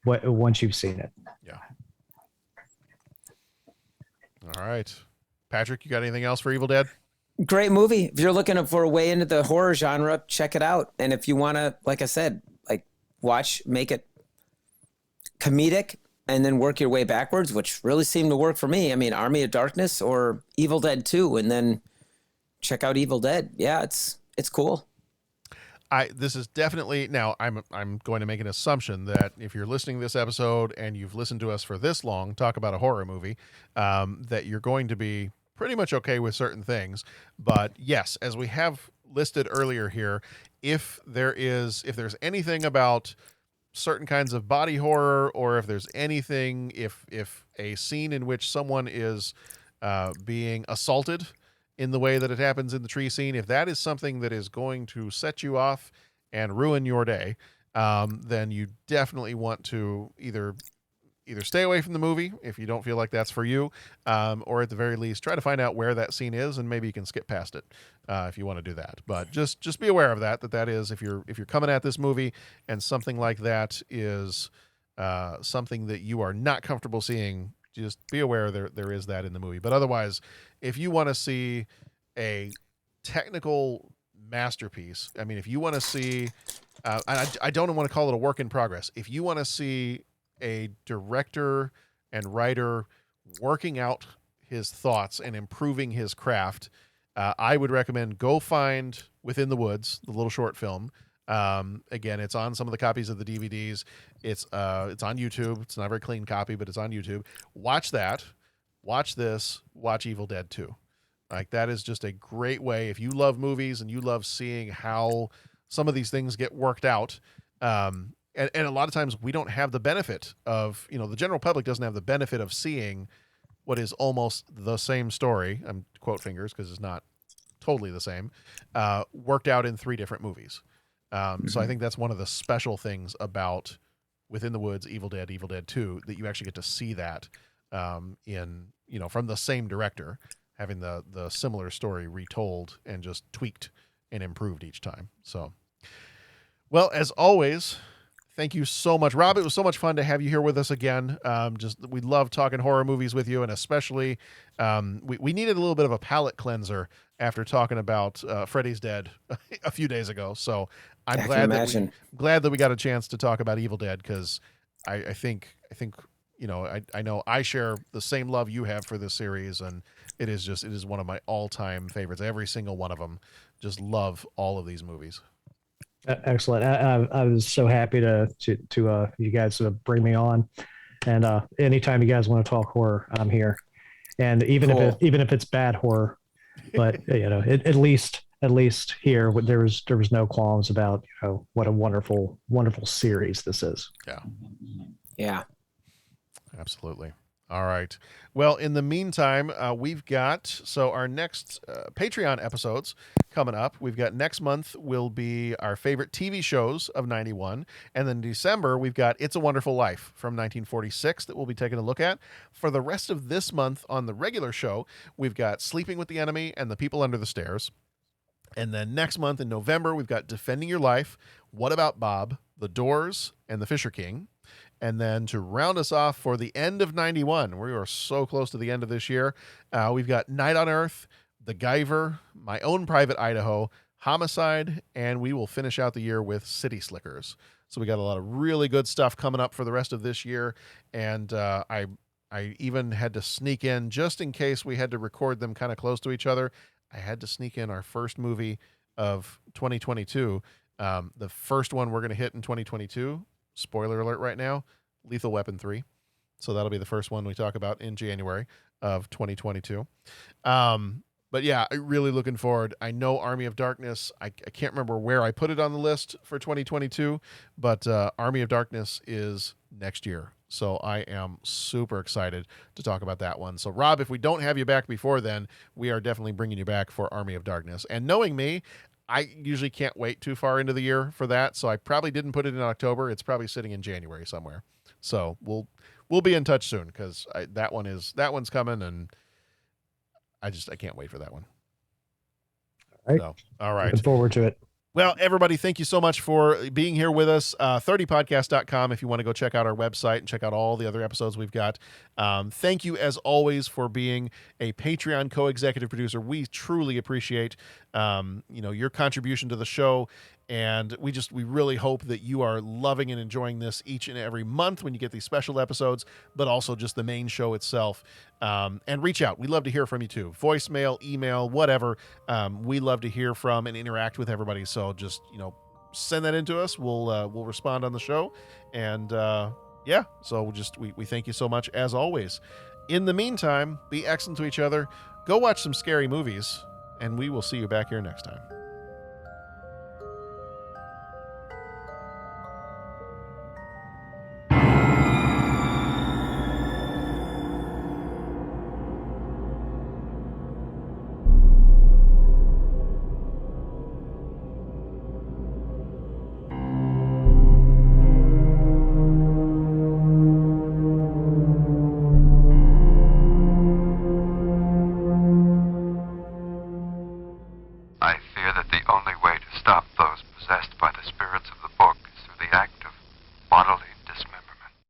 once you've seen it. Yeah. All right, Patrick, you got anything else for Evil Dead? Great movie. If you're looking for a way into the horror genre, check it out. And if you want to, like I said, make it comedic and then work your way backwards, which really seemed to work for me. I mean, Army of Darkness or Evil Dead 2, and then check out Evil Dead. Yeah, it's cool. This is definitely, now I'm going to make an assumption that if you're listening to this episode and you've listened to us for this long talk about a horror movie, that you're going to be pretty much okay with certain things. But yes, as we have listed earlier here, if there's anything about certain kinds of body horror, or if there's anything, if a scene in which someone is being assaulted in the way that it happens in the tree scene, if that is something that is going to set you off and ruin your day, then you definitely want to either stay away from the movie if you don't feel like that's for you, or at the very least try to find out where that scene is, and maybe you can skip past it if you want to do that. But just be aware of that is if you're coming at this movie and something like that is something that you are not comfortable seeing, just be aware there is that in the movie. But otherwise, if you want to see a technical masterpiece, I mean, if you want to see, I don't want to call it a work in progress. If you want to see a director and writer working out his thoughts and improving his craft, I would recommend go find Within the Woods, the little short film. Again, it's on some of the copies of the DVDs. It's on YouTube. It's not a very clean copy, but it's on YouTube. Watch that. Watch this. Watch Evil Dead 2. Like, that is just a great way. If you love movies and you love seeing how some of these things get worked out, and a lot of times we don't have the benefit of, the general public doesn't have the benefit of seeing what is almost the same story. I'm quote fingers because it's not totally the same, worked out in 3 different movies. So I think that's one of the special things about Within the Woods, Evil Dead 2, that you actually get to see that in, from the same director, having the similar story retold and just tweaked and improved each time. So, well, as always, thank you so much, Rob. It was so much fun to have you here with us again. We love talking horror movies with you, and especially we needed a little bit of a palate cleanser after talking about Freddy's Dead a few days ago. So I'm glad that we got a chance to talk about Evil Dead, because I think I know I share the same love you have for this series, and it is one of my all-time favorites. Every single one of them. Just love all of these movies. Excellent. I was so happy to you guys bring me on, and anytime you guys want to talk horror, I'm here. And even if it's bad horror, but at least here there was no qualms about what a wonderful series this is. Yeah, absolutely. All right. Well, in the meantime, we've got our next Patreon episodes coming up. We've got next month will be our favorite TV shows of 91. And then December, we've got It's a Wonderful Life from 1946 that we'll be taking a look at. For the rest of this month on the regular show, we've got Sleeping with the Enemy and The People Under the Stairs. And then next month in November, we've got Defending Your Life, What About Bob, The Doors, and The Fisher King. And then to round us off for the end of 91, we are so close to the end of this year, we've got Night on Earth, The Guyver, My Own Private Idaho, Homicide, and we will finish out the year with City Slickers. So we got a lot of really good stuff coming up for the rest of this year. And I even had to sneak in, just in case we had to record them kind of close to each other, I had to sneak in our first movie of 2022. The first one we're going to hit in 2022, spoiler alert right now, Lethal Weapon 3. So that'll be the first one we talk about in January of 2022. But yeah, really looking forward. I know Army of Darkness, I can't remember where I put it on the list for 2022, but Army of Darkness is next year. So I am super excited to talk about that one. So Rob, if we don't have you back before then, we are definitely bringing you back for Army of Darkness. And knowing me, I usually can't wait too far into the year for that, so I probably didn't put it in October. It's probably sitting in January somewhere. So we'll be in touch soon, because that one's coming, and I can't wait for that one. All right. So, all right. Looking forward to it. Well, everybody, thank you so much for being here with us. 30podcast.com if you want to go check out our website and check out all the other episodes we've got. Thank you, as always, for being a Patreon co-executive producer. We truly appreciate your contribution to the show. And we really hope that you are loving and enjoying this each and every month when you get these special episodes, but also just the main show itself. And reach out. We love to hear from you too. Voicemail, email, whatever. We love to hear from and interact with everybody. So just, send that in to us. We'll respond on the show. And so we thank you so much as always. In the meantime, be excellent to each other. Go watch some scary movies, and we will see you back here next time. I fear that the only way to stop those possessed by the spirits of the